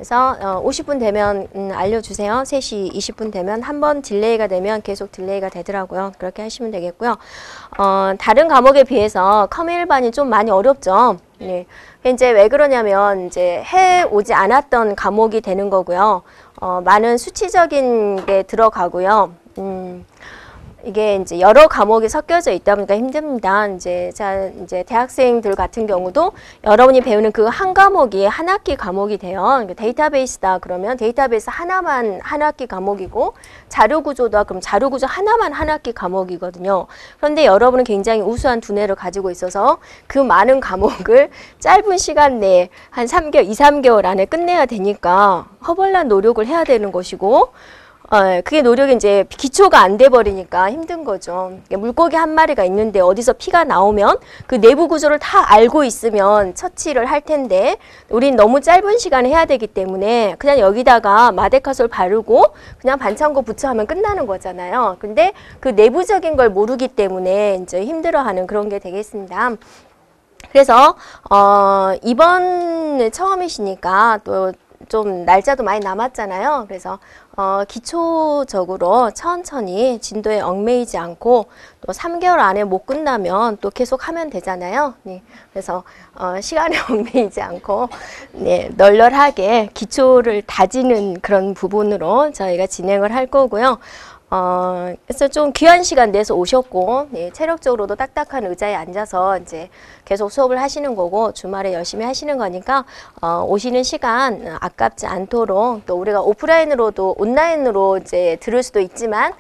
그래서 50분 되면 알려주세요. 3시 20분 되면 한 번 딜레이가 되면 계속 딜레이가 되더라고요. 그렇게 하시면 되겠고요. 다른 과목에 비해서 컴일반이 좀 많이 어렵죠. 네. 이제 왜 그러냐면 이제 해 오지 않았던 과목이 되는 거고요. 많은 수치적인 게 들어가고요. 이게 이제 여러 과목이 섞여져 있다 보니까 힘듭니다. 이제 대학생들 같은 경우도 여러분이 배우는 그 한 과목이 한 학기 과목이 돼요. 그러니까 데이터베이스다 그러면 데이터베이스 하나만 한 학기 과목이고 자료 구조다 그럼 자료 구조 하나만 한 학기 과목이거든요. 그런데 여러분은 굉장히 우수한 두뇌를 가지고 있어서 그 많은 과목을 짧은 시간 내에 한 3개월, 2, 3개월 안에 끝내야 되니까 허벌난 노력을 해야 되는 것이고 그게 노력이 이제 기초가 안 돼 버리니까 힘든 거죠. 물고기 한 마리가 있는데 어디서 피가 나오면 그 내부 구조를 다 알고 있으면 처치를 할 텐데 우린 너무 짧은 시간에 해야 되기 때문에 그냥 여기다가 마데카솔 바르고 그냥 반창고 붙여하면 끝나는 거잖아요. 근데 그 내부적인 걸 모르기 때문에 이제 힘들어하는 그런 게 되겠습니다. 그래서 이번에 처음이시니까 또 좀 날짜도 많이 남았잖아요. 그래서 기초적으로 천천히 진도에 얽매이지 않고 또 3개월 안에 못 끝나면 또 계속 하면 되잖아요. 네. 그래서 시간에 얽매이지 않고 네, 널널하게 기초를 다지는 그런 부분으로 저희가 진행을 할 거고요. 그래서 좀 귀한 시간 내서 오셨고, 네, 체력적으로도 딱딱한 의자에 앉아서 이제 계속 수업을 하시는 거고, 주말에 열심히 하시는 거니까, 오시는 시간 아깝지 않도록, 또 우리가 오프라인으로도, 온라인으로 이제 들을 수도 있지만,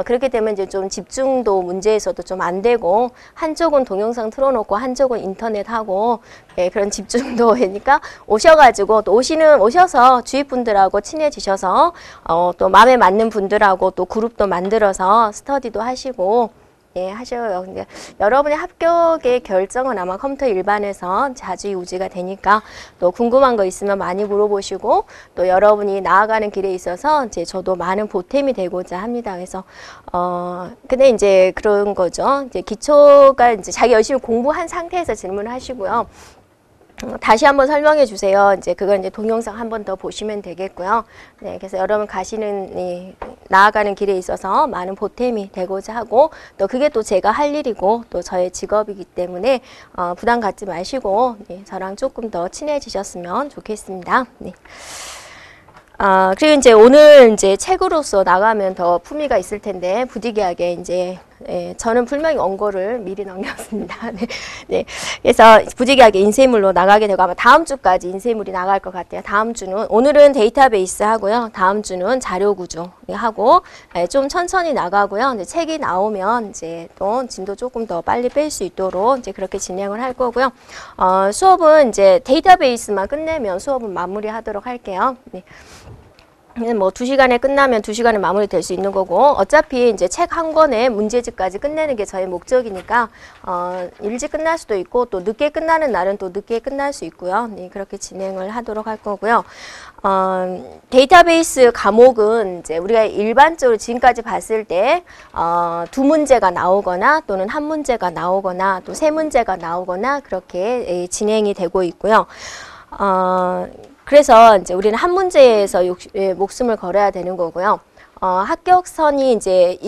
그렇게 되면 이제 좀 집중도 문제에서도 좀 안 되고, 한쪽은 동영상 틀어놓고, 한쪽은 인터넷 하고, 예, 그런 집중도 되니까 오셔가지고, 또 오셔서 주위 분들하고 친해지셔서, 또 마음에 맞는 분들하고 또 그룹도 만들어서 스터디도 하시고, 예, 하셔요. 근데 여러분의 합격의 결정은 아마 컴퓨터 일반에서 자주유지가 되니까 또 궁금한 거 있으면 많이 물어보시고 또 여러분이 나아가는 길에 있어서 이제 저도 많은 보탬이 되고자 합니다. 그래서 근데 이제 그런 거죠. 이제 기초가 이제 자기 열심히 공부한 상태에서 질문하시고요. 다시 한번 설명해 주세요. 이제 그건 이제 동영상 한 번 더 보시면 되겠고요. 네, 그래서 여러분 나아가는 길에 있어서 많은 보탬이 되고자 하고 또 그게 또 제가 할 일이고 또 저의 직업이기 때문에 부담 갖지 마시고 네, 저랑 조금 더 친해지셨으면 좋겠습니다. 네. 그리고 이제 오늘 이제 책으로서 나가면 더 품위가 있을 텐데 부득이하게 이제 저는 분명히 원고를 미리 넘겼습니다. 네, 네. 그래서 부득이하게 인쇄물로 나가게 되고 아마 다음 주까지 인쇄물이 나갈 것 같아요. 다음 주는 오늘은 데이터베이스 하고요. 다음 주는 자료 구조 하고 좀 천천히 나가고요. 이제 책이 나오면 이제 또 진도 조금 더 빨리 뺄 수 있도록 이제 그렇게 진행을 할 거고요. 수업은 이제 데이터베이스만 끝내면 수업은 마무리하도록 할게요. 네. 뭐 2시간에 끝나면 2시간에 마무리될 수 있는 거고 어차피 이제 책 한 권의 문제집까지 끝내는 게 저의 목적이니까 일찍 끝날 수도 있고 또 늦게 끝나는 날은 또 늦게 끝날 수 있고요. 네, 그렇게 진행을 하도록 할 거고요. 데이터베이스 과목은 이제 우리가 일반적으로 지금까지 봤을 때 2문제가 나오거나 또는 1문제가 나오거나 또 3문제가 나오거나 그렇게 진행이 되고 있고요. 그래서 이제 우리는 한 문제에서 목숨을 걸어야 되는 거고요. 합격선이 이제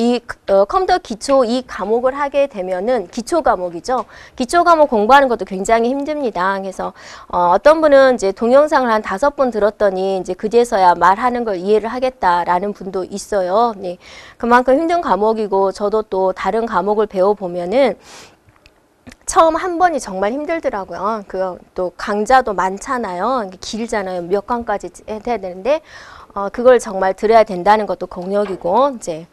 컴퓨터 기초 이 과목을 하게 되면은 기초 과목이죠. 기초 과목 공부하는 것도 굉장히 힘듭니다. 그래서 어떤 분은 이제 동영상을 한 5번 들었더니 이제 그제서야 말하는 걸 이해를 하겠다라는 분도 있어요. 네. 그만큼 힘든 과목이고 저도 또 다른 과목을 배워보면은 처음 한 번이 정말 힘들더라고요. 또 강좌도 많잖아요. 길잖아요. 몇 강까지 해야 되는데 그걸 정말 들어야 된다는 것도 공력이고 이제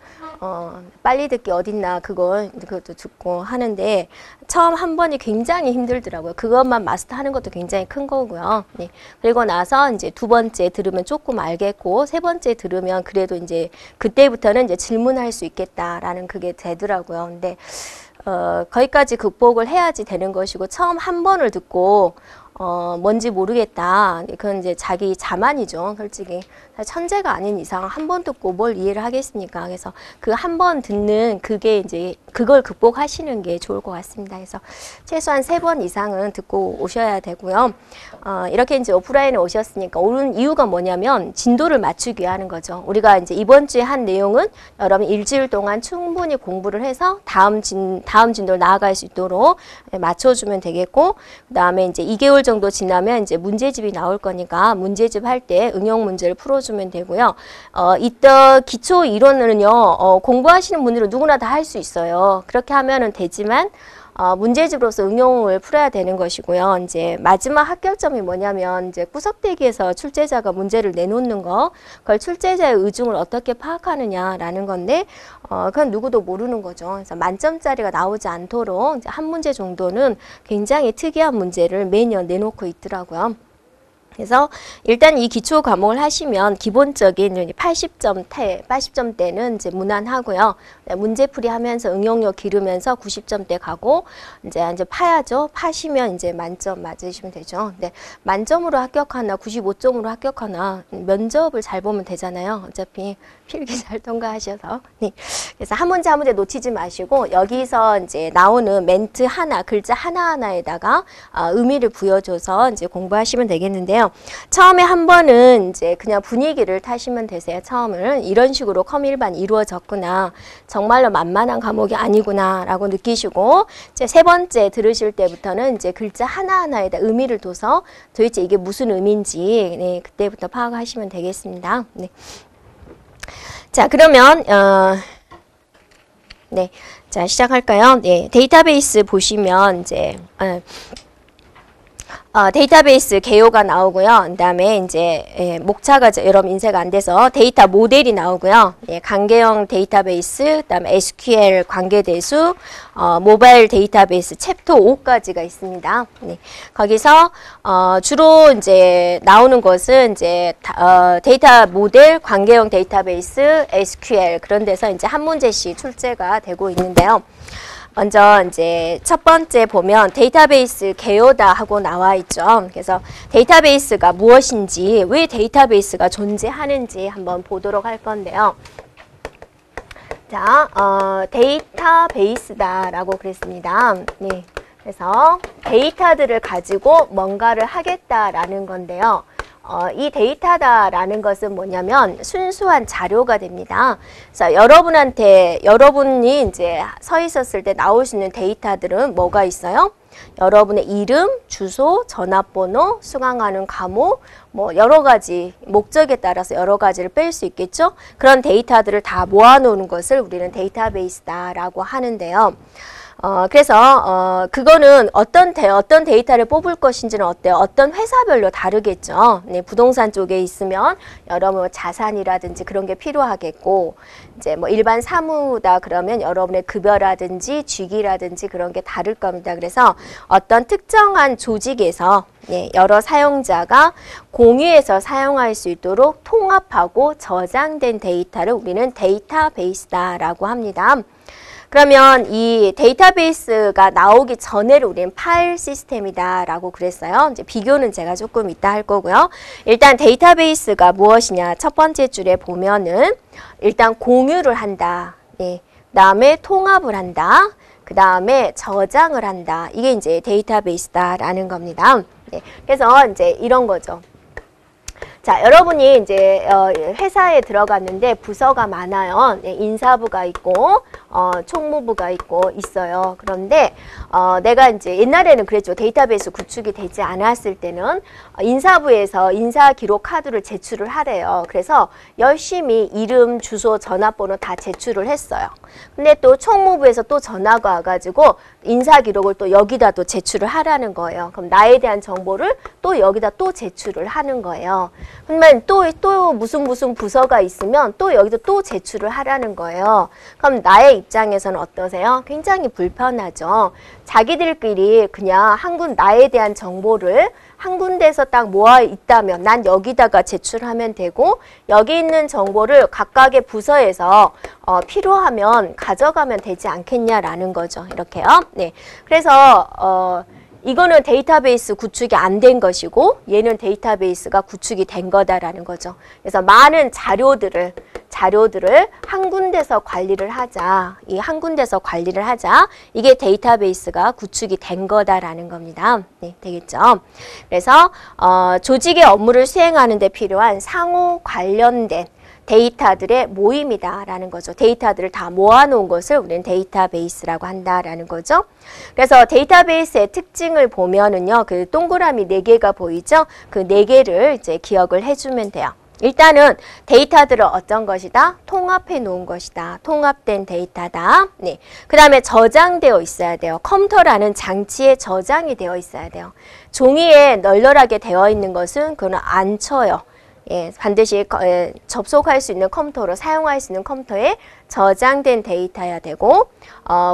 빨리 듣기 어딨나 그것도 듣고 하는데 처음 한 번이 굉장히 힘들더라고요. 그것만 마스터하는 것도 굉장히 큰 거고요. 네. 그리고 나서 이제 2번째 들으면 조금 알겠고 3번째 들으면 그래도 이제 그때부터는 이제 질문할 수 있겠다라는 그게 되더라고요. 근데 거기까지 극복을 해야지 되는 것이고 처음 한 번을 듣고 뭔지 모르겠다. 그건 이제 자기 자만이죠. 솔직히 천재가 아닌 이상 한 번 듣고 뭘 이해를 하겠습니까? 그래서 그 한 번 듣는 그게 이제 그걸 극복하시는 게 좋을 것 같습니다. 그래서 최소한 3번 이상은 듣고 오셔야 되고요. 이렇게 이제 오프라인에 오셨으니까 오는 이유가 뭐냐면 진도를 맞추기 위해 하는 거죠. 우리가 이제 이번 주에 한 내용은 여러분 일주일 동안 충분히 공부를 해서 다음 진도를 나아갈 수 있도록 맞춰주면 되겠고, 그 다음에 이제 2개월 정도 지나면 이제 문제집이 나올 거니까 문제집 할 때 응용 문제를 풀어주면 되고요. 이때 기초 이론은요, 공부하시는 분들은 누구나 다 할 수 있어요. 그렇게 하면은 되지만, 문제집으로서 응용을 풀어야 되는 것이고요. 이제 마지막 합격점이 뭐냐면 이제 구석대기에서 출제자가 문제를 내놓는 거, 그걸 출제자의 의중을 어떻게 파악하느냐라는 건데, 그건 누구도 모르는 거죠. 그래서 만점짜리가 나오지 않도록 이제 한 문제 정도는 굉장히 특이한 문제를 매년 내놓고 있더라고요. 그래서 일단 이 기초 과목을 하시면 기본적인 80점대는 이제 무난하고요. 문제풀이 하면서 응용력 기르면서 90점대 가고 이제 파야죠. 파시면 이제 만점 맞으시면 되죠. 근데 만점으로 합격하나 95점으로 합격하나 면접을 잘 보면 되잖아요. 어차피 필기 잘 통과하셔서. 네. 그래서 한 문제 한 문제 놓치지 마시고 여기서 이제 나오는 멘트 하나, 글자 하나하나에다가 의미를 부여줘서 이제 공부하시면 되겠는데요. 처음에 한 번은 이제 그냥 분위기를 타시면 되세요. 처음은 이런 식으로 컴일반 이루어졌구나. 정말로 만만한 과목이 아니구나 라고 느끼시고, 이제 3번째 들으실 때부터는 이제 글자 하나하나에다 의미를 둬서 도대체 이게 무슨 의미인지 네, 그때부터 파악하시면 되겠습니다. 네. 자, 그러면 네, 자 시작할까요? 네, 데이터베이스 보시면 이제 데이터베이스 개요가 나오고요. 그 다음에 이제 목차가 여러분 인쇄가 안 돼서 데이터 모델이 나오고요. 관계형 데이터베이스, 그 다음에 SQL 관계대수, 모바일 데이터베이스 챕터 5까지가 있습니다. 네. 거기서 주로 이제 나오는 것은 이제 데이터 모델, 관계형 데이터베이스, SQL 그런 데서 이제 한 문제씩 출제가 되고 있는데요. 먼저 이제 첫 번째 보면 데이터베이스 개요다 하고 나와 있죠. 그래서 데이터베이스가 무엇인지, 왜 데이터베이스가 존재하는지 한번 보도록 할 건데요. 자, 데이터베이스다라고 그랬습니다. 네. 그래서 데이터들을 가지고 뭔가를 하겠다라는 건데요. 이 데이터다라는 것은 뭐냐면 순수한 자료가 됩니다. 그래서 여러분이 이제 서 있었을 때 나올 수 있는 데이터들은 뭐가 있어요? 여러분의 이름, 주소, 전화번호, 수강하는 과목, 뭐 여러 가지 목적에 따라서 여러 가지를 뺄 수 있겠죠? 그런 데이터들을 다 모아놓는 것을 우리는 데이터베이스다라고 하는데요. 그래서 그거는 어떤 데이터를 뽑을 것인지는 어때요? 어떤 회사별로 다르겠죠. 네, 부동산 쪽에 있으면 여러분 자산이라든지 그런 게 필요하겠고, 이제 뭐 일반 사무다 그러면 여러분의 급여라든지 직위라든지 그런 게 다를 겁니다. 그래서 어떤 특정한 조직에서 여러 사용자가 공유해서 사용할 수 있도록 통합하고 저장된 데이터를 우리는 데이터베이스다라고 합니다. 그러면 이 데이터베이스가 나오기 전에를 우리는 파일 시스템이다라고 그랬어요. 이제 비교는 제가 조금 이따 할 거고요. 일단 데이터베이스가 무엇이냐? 첫 번째 줄에 보면은 일단 공유를 한다. 네. 그다음에 통합을 한다. 그다음에 저장을 한다. 이게 이제 데이터베이스다라는 겁니다. 네. 그래서 이제 이런 거죠. 자, 여러분이 이제 회사에 들어갔는데 부서가 많아요. 네, 인사부가 있고 총무부가 있어요. 그런데 내가 이제 옛날에는 그랬죠. 데이터베이스 구축이 되지 않았을 때는 인사부에서 인사 기록 카드를 제출을 하래요. 그래서 열심히 이름, 주소, 전화번호 다 제출을 했어요. 근데 또 총무부에서 또 전화가 와가지고 인사 기록을 또 여기다 또 제출을 하라는 거예요. 그럼 나에 대한 정보를 또 여기다 또 제출을 하는 거예요. 그러면 또 무슨 부서가 있으면 또 여기도 또 제출을 하라는 거예요. 그럼 나의 입장에서는 어떠세요? 굉장히 불편하죠. 자기들끼리 그냥 나에 대한 정보를 한 군데에서 딱 모아 있다면 난 여기다가 제출하면 되고, 여기 있는 정보를 각각의 부서에서 필요하면 가져가면 되지 않겠냐라는 거죠. 이렇게요. 네. 그래서 이거는 데이터베이스 구축이 안 된 것이고 얘는 데이터베이스가 구축이 된 거다라는 거죠. 그래서 많은 자료들을 한 군데서 관리를 하자. 이 한 군데서 관리를 하자. 이게 데이터베이스가 구축이 된 거다라는 겁니다. 네, 되겠죠? 그래서 조직의 업무를 수행하는 데 필요한 상호 관련된 데이터들의 모임이다라는 거죠. 데이터들을 다 모아놓은 것을 우리는 데이터베이스라고 한다라는 거죠. 그래서 데이터베이스의 특징을 보면은요, 그 동그라미 4개가 보이죠? 그 4개를 이제 기억을 해주면 돼요. 일단은 데이터들을 어떤 것이다? 통합해 놓은 것이다. 통합된 데이터다. 네. 그 다음에 저장되어 있어야 돼요. 컴퓨터라는 장치에 저장이 되어 있어야 돼요. 종이에 널널하게 되어 있는 것은 그거는 안 쳐요. 예, 반드시 접속할 수 있는 컴퓨터로 사용할 수 있는 컴퓨터에 저장된 데이터여야 되고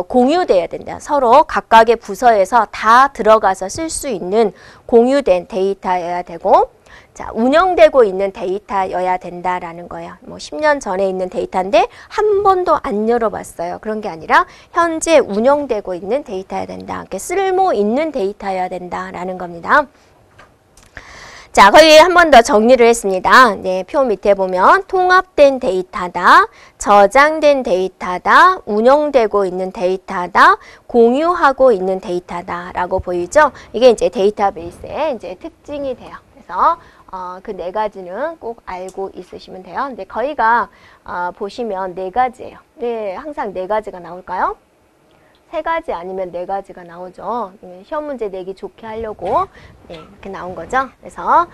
공유돼야 된다. 서로 각각의 부서에서 다 들어가서 쓸 수 있는 공유된 데이터여야 되고 자, 운영되고 있는 데이터여야 된다라는 거예요. 뭐 10년 전에 있는 데이터인데 한 번도 안 열어봤어요. 그런 게 아니라 현재 운영되고 있는 데이터여야 된다. 이렇게 쓸모 있는 데이터여야 된다라는 겁니다. 자, 거기 한 번 더 정리를 했습니다. 네, 표 밑에 보면 통합된 데이터다, 저장된 데이터다, 운영되고 있는 데이터다, 공유하고 있는 데이터다라고 보이죠? 이게 이제 데이터베이스의 이제 특징이 돼요. 그래서 그 4가지는 꼭 알고 있으시면 돼요. 근데 거기가 보시면 4가지예요. 네, 항상 4가지가 나올까요? 3가지 아니면 4가지가 나오죠. 시험 문제 내기 좋게 하려고 네, 이렇게 나온 거죠. 그래서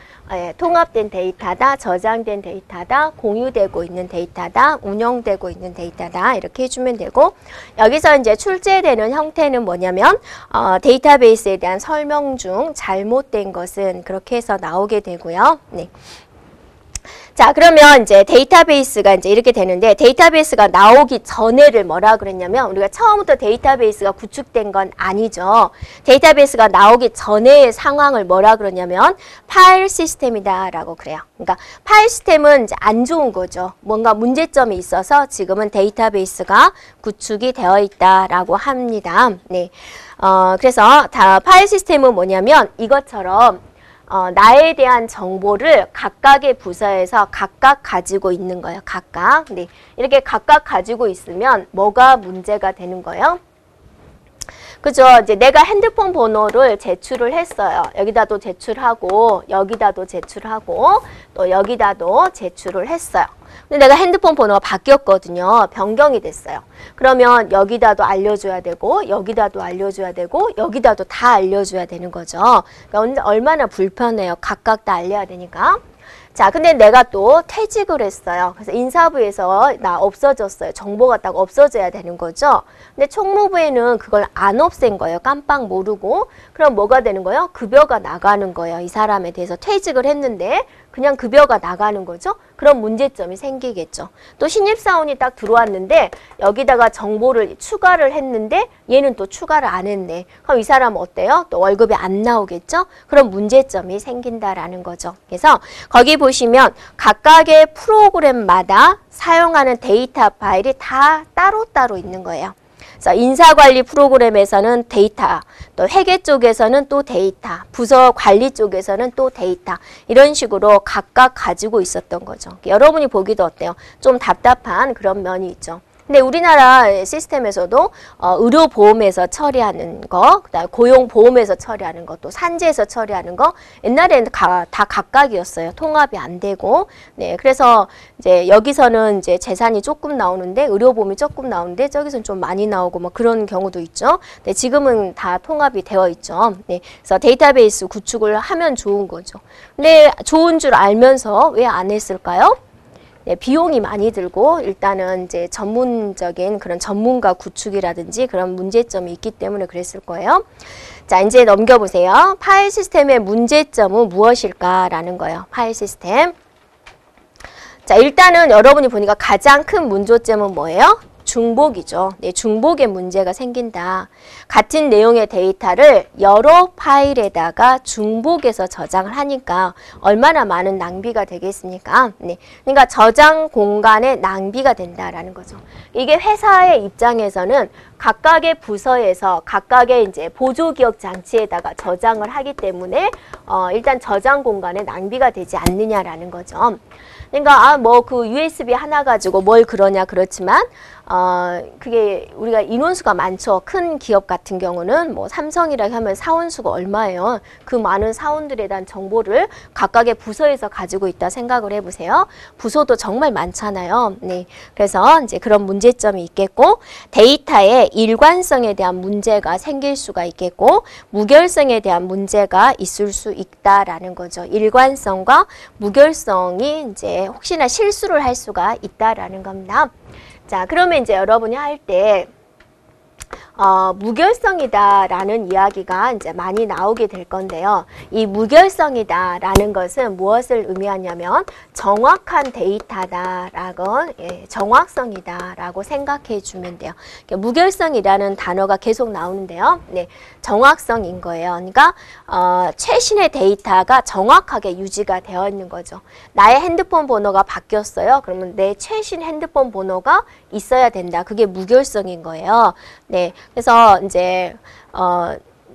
통합된 데이터다, 저장된 데이터다, 공유되고 있는 데이터다, 운영되고 있는 데이터다 이렇게 해주면 되고 여기서 이제 출제되는 형태는 뭐냐면 데이터베이스에 대한 설명 중 잘못된 것은 그렇게 해서 나오게 되고요. 네. 자, 그러면 이제 데이터베이스가 이제 이렇게 되는데 데이터베이스가 나오기 전에를 뭐라 그랬냐면 우리가 처음부터 데이터베이스가 구축된 건 아니죠. 데이터베이스가 나오기 전의 상황을 뭐라 그러냐면 파일 시스템이다라고 그래요. 그러니까 파일 시스템은 이제 안 좋은 거죠. 뭔가 문제점이 있어서 지금은 데이터베이스가 구축이 되어 있다라고 합니다. 네. 그래서 파일 시스템은 뭐냐면 이것처럼 나에 대한 정보를 각각의 부서에서 각각 가지고 있는 거예요. 각각. 네. 이렇게 각각 가지고 있으면 뭐가 문제가 되는 거예요? 그죠? 이제 내가 핸드폰 번호를 제출을 했어요. 여기다도 제출하고, 여기다도 제출하고, 또 여기다도 제출을 했어요. 근데 내가 핸드폰 번호가 바뀌었거든요. 변경이 됐어요. 그러면 여기다도 알려줘야 되고, 여기다도 알려줘야 되고, 여기다도 다 알려줘야 되는 거죠. 그러니까 얼마나 불편해요. 각각 다 알려야 되니까. 자, 근데 내가 또 퇴직을 했어요. 그래서 인사부에서 나 없어졌어요. 정보가 딱 없어져야 되는 거죠. 근데 총무부에는 그걸 안 없앤 거예요. 깜빡 모르고. 그럼 뭐가 되는 거예요? 급여가 나가는 거예요. 이 사람에 대해서 퇴직을 했는데 그냥 급여가 나가는 거죠. 그런 문제점이 생기겠죠. 또 신입사원이 딱 들어왔는데 여기다가 정보를 추가를 했는데 얘는 또 추가를 안 했네. 그럼 이 사람은 어때요? 또 월급이 안 나오겠죠? 그런 문제점이 생긴다라는 거죠. 그래서 거기 보시면 각각의 프로그램마다 사용하는 데이터 파일이 다 따로따로 있는 거예요. 그래서 인사관리 프로그램에서는 데이터, 또 회계 쪽에서는 또 데이터, 부서 관리 쪽에서는 또 데이터 이런 식으로 각각 가지고 있었던 거죠. 여러분이 보기도 어때요? 좀 답답한 그런 면이 있죠. 근데 우리나라 시스템에서도 의료보험에서 처리하는 거, 그다음에 고용보험에서 처리하는 거, 또 산재에서 처리하는 거 옛날에는 다 각각이었어요. 통합이 안 되고. 네, 그래서 이제 여기서는 이제 재산이 조금 나오는데 의료보험이 조금 나오는데 저기서는 좀 많이 나오고 뭐 그런 경우도 있죠. 네, 지금은 다 통합이 되어 있죠. 네, 그래서 데이터베이스 구축을 하면 좋은 거죠. 근데 좋은 줄 알면서 왜 안 했을까요? 네, 비용이 많이 들고 일단은 이제 전문적인 그런 전문가 구축이라든지 그런 문제점이 있기 때문에 그랬을 거예요. 자, 이제 넘겨보세요. 파일 시스템의 문제점은 무엇일까라는 거예요. 파일 시스템. 자, 일단은 여러분이 보니까 가장 큰 문제점은 뭐예요? 중복이죠. 네, 중복의 문제가 생긴다. 같은 내용의 데이터를 여러 파일에다가 중복해서 저장을 하니까 얼마나 많은 낭비가 되겠습니까? 네, 그러니까 저장 공간의 낭비가 된다라는 거죠. 이게 회사의 입장에서는 각각의 부서에서 각각의 이제 보조기억 장치에다가 저장을 하기 때문에 일단 저장 공간에 낭비가 되지 않느냐라는 거죠. 그러니까 뭐 그 USB 하나 가지고 뭘 그러냐 그렇지만 그게 우리가 인원수가 많죠. 큰 기업 같은 경우는 뭐 삼성이라 하면 사원수가 얼마예요. 그 많은 사원들에 대한 정보를 각각의 부서에서 가지고 있다 생각을 해보세요. 부서도 정말 많잖아요. 네, 그래서 이제 그런 문제점이 있겠고 데이터의 일관성에 대한 문제가 생길 수가 있겠고 무결성에 대한 문제가 있을 수 있다라는 거죠. 일관성과 무결성이 이제 혹시나 실수를 할 수가 있다라는 겁니다. 자, 그러면 이제 여러분이 할 때 무결성이다라는 이야기가 이제 많이 나오게 될 건데요. 이 무결성이다라는 것은 무엇을 의미하냐면 정확한 데이터다라고 정확성이다라고 생각해 주면 돼요. 무결성이라는 단어가 계속 나오는데요. 네, 정확성인 거예요. 그러니까 최신의 데이터가 정확하게 유지가 되어 있는 거죠. 나의 핸드폰 번호가 바뀌었어요. 그러면 내 최신 핸드폰 번호가 있어야 된다. 그게 무결성인 거예요. 네, 그래서 이제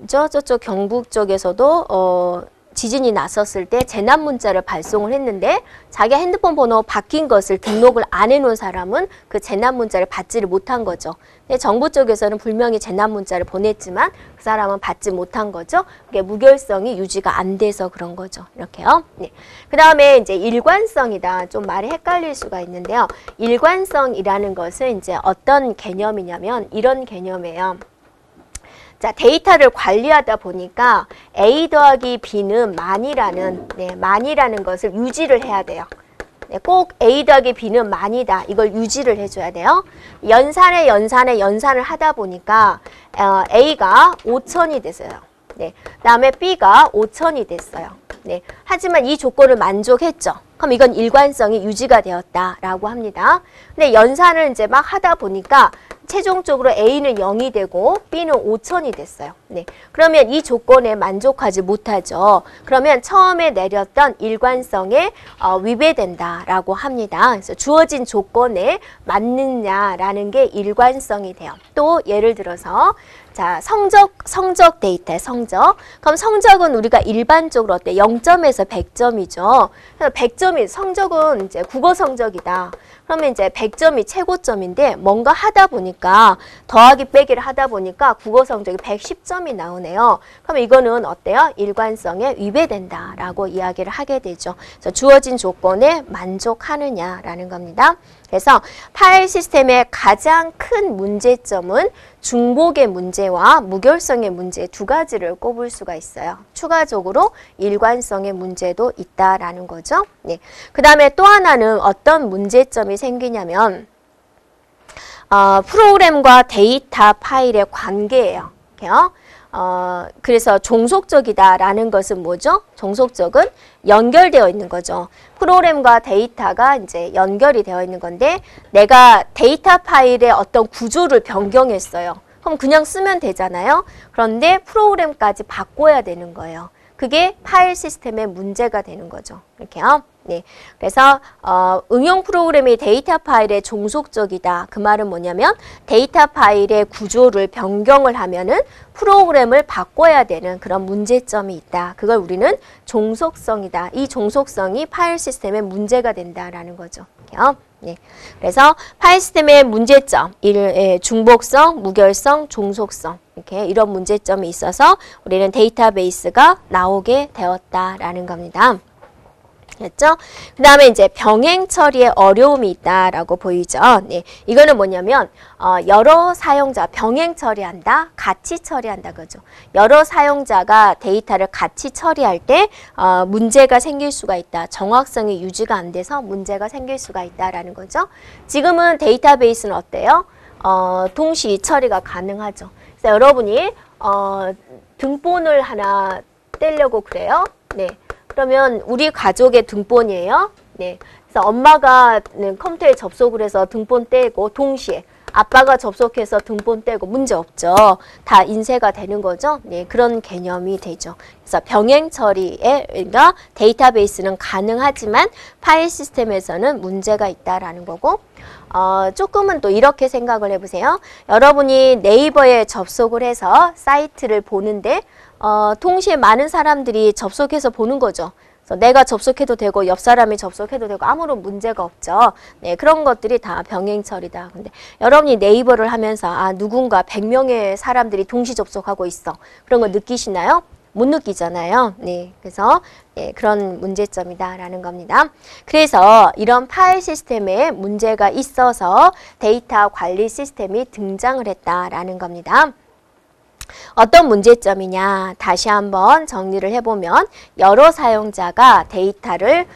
저쪽 경북 쪽에서도 지진이 났었을 때 재난 문자를 발송을 했는데 자기 핸드폰 번호 바뀐 것을 등록을 안 해놓은 사람은 그 재난 문자를 받지를 못한 거죠. 근데 정부 쪽에서는 분명히 재난 문자를 보냈지만 그 사람은 받지 못한 거죠. 그게 무결성이 유지가 안 돼서 그런 거죠. 이렇게요. 네. 그 다음에 이제 일관성이다. 좀 말이 헷갈릴 수가 있는데요. 일관성이라는 것은 이제 어떤 개념이냐면 이런 개념이에요. 자, 데이터를 관리하다 보니까 A 더하기 B는 만이라는 것을 유지를 해야 돼요. 네, 꼭 A 더하기 B는 만이다. 이걸 유지를 해줘야 돼요. 연산을 하다 보니까 A가 5천이 됐어요. 네, 그다음에 B가 5천이 됐어요. 네, 하지만 이 조건을 만족했죠. 그럼 이건 일관성이 유지가 되었다라고 합니다. 근데 연산을 이제 막 하다 보니까 최종적으로 A는 0이 되고 B는 5천이 됐어요. 네, 그러면 이 조건에 만족하지 못하죠. 그러면 처음에 내렸던 일관성에 위배된다라고 합니다. 그래서 주어진 조건에 맞느냐라는 게 일관성이 돼요. 또 예를 들어서 자, 성적 데이터, 성적. 그럼 성적은 우리가 일반적으로 어때? 0점에서 100점이죠. 그래서 100점이, 성적은 이제 국어 성적이다. 그러면 이제 100점이 최고점인데 뭔가 하다 보니까 더하기 빼기를 하다 보니까 국어 성적이 110점이 나오네요. 그럼 이거는 어때요? 일관성에 위배된다라고 이야기를 하게 되죠. 그래서 주어진 조건에 만족하느냐라는 겁니다. 그래서 파일 시스템의 가장 큰 문제점은 중복의 문제와 무결성의 문제 두 가지를 꼽을 수가 있어요. 추가적으로 일관성의 문제도 있다라는 거죠. 네. 그 다음에 또 하나는 어떤 문제점이 생기냐면 프로그램과 데이터 파일의 관계예요. 이렇게요. 그래서 종속적이다라는 것은 뭐죠? 종속적은 연결되어 있는 거죠. 프로그램과 데이터가 이제 연결이 되어 있는 건데 내가 데이터 파일의 어떤 구조를 변경했어요. 그럼 그냥 쓰면 되잖아요. 그런데 프로그램까지 바꿔야 되는 거예요. 그게 파일 시스템의 문제가 되는 거죠. 이렇게요. 네. 그래서 응용 프로그램이 데이터 파일에 종속적이다. 그 말은 뭐냐면 데이터 파일의 구조를 변경을 하면은 프로그램을 바꿔야 되는 그런 문제점이 있다. 그걸 우리는 종속성이다. 이 종속성이 파일 시스템의 문제가 된다라는 거죠. 이렇게요. 네. 그래서 파일 시스템의 문제점, 중복성, 무결성, 종속성 이렇게 이런 문제점이 있어서 우리는 데이터베이스가 나오게 되었다라는 겁니다. 됐죠? 그 다음에 이제 병행 처리에 어려움이 있다라고 보이죠. 네, 이거는 뭐냐면 여러 사용자 병행 처리한다, 같이 처리한다 그죠. 여러 사용자가 데이터를 같이 처리할 때 문제가 생길 수가 있다. 정확성이 유지가 안 돼서 문제가 생길 수가 있다라는 거죠. 지금은 데이터베이스는 어때요? 동시 처리가 가능하죠. 그래서 여러분이 등본을 하나 떼려고 그래요. 네. 그러면 우리 가족의 등본이에요. 네. 그래서 엄마가 컴퓨터에 접속을 해서 등본 떼고 동시에 아빠가 접속해서 등본 떼고 문제 없죠. 다 인쇄가 되는 거죠. 네, 그런 개념이 되죠. 그래서 병행 처리에 그러니까 데이터베이스는 가능하지만 파일 시스템에서는 문제가 있다라는 거고 조금은 또 이렇게 생각을 해보세요. 여러분이 네이버에 접속을 해서 사이트를 보는데 동시에 많은 사람들이 접속해서 보는 거죠. 그래서 내가 접속해도 되고 옆 사람이 접속해도 되고 아무런 문제가 없죠. 네, 그런 것들이 다 병행 처리다. 근데 여러분이 네이버를 하면서 누군가 100명의 사람들이 동시 접속하고 있어. 그런 거 느끼시나요? 못 느끼잖아요. 네, 그래서 그런 문제점이다라는 겁니다. 그래서 이런 파일 시스템에 문제가 있어서 데이터 관리 시스템이 등장을 했다라는 겁니다. 어떤 문제점이냐 다시 한번 정리를 해보면 여러 사용자가 데이터를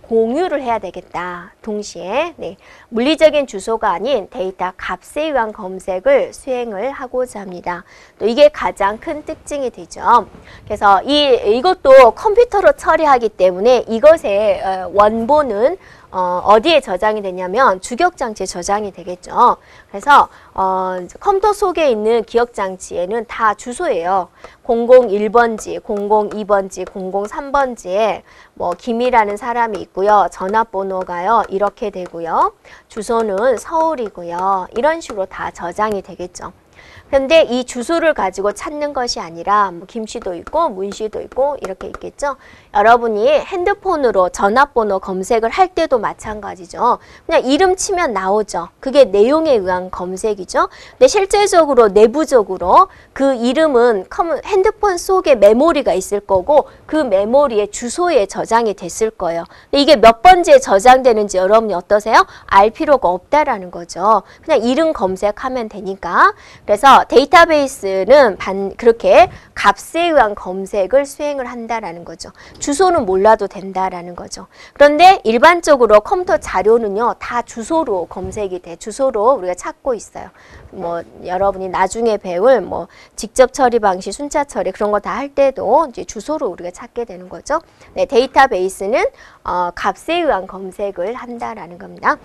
공유를 해야 되겠다. 동시에 물리적인 주소가 아닌 데이터 값에 의한 검색을 수행을 하고자 합니다. 또 이게 가장 큰 특징이 되죠. 그래서 이것도 컴퓨터로 처리하기 때문에 이것의 원본은 어디에 저장이 되냐면 주격장치에 저장이 되겠죠. 그래서 컴퓨터 속에 있는 기억장치에는 다 주소예요. 001번지, 002번지, 003번지에 뭐 김이라는 사람이 있고요. 전화번호가요. 이렇게 되고요. 주소는 서울이고요. 이런 식으로 다 저장이 되겠죠. 그런데 이 주소를 가지고 찾는 것이 아니라 뭐 김씨도 있고 문씨도 있고 이렇게 있겠죠. 여러분이 핸드폰으로 전화번호 검색을 할 때도 마찬가지죠. 그냥 이름 치면 나오죠. 그게 내용에 의한 검색이죠. 근데 실제적으로 내부적으로 그 이름은 핸드폰 속에 메모리가 있을 거고 그 메모리에 주소에 저장이 됐을 거예요. 근데 이게 몇 번째에 저장되는지 여러분이 어떠세요? 알 필요가 없다라는 거죠. 그냥 이름 검색하면 되니까. 그래서 데이터베이스는 그렇게 값에 의한 검색을 수행을 한다라는 거죠. 주소는 몰라도 된다라는 거죠. 그런데 일반적으로 컴퓨터 자료는요, 다 주소로 검색이 돼. 주소로 우리가 찾고 있어요. 뭐 여러분이 나중에 배울 뭐 직접 처리 방식, 순차 처리 그런 거 다 할 때도 이제 주소로 우리가 찾게 되는 거죠. 네, 데이터베이스는 값에 의한 검색을 한다라는 겁니다.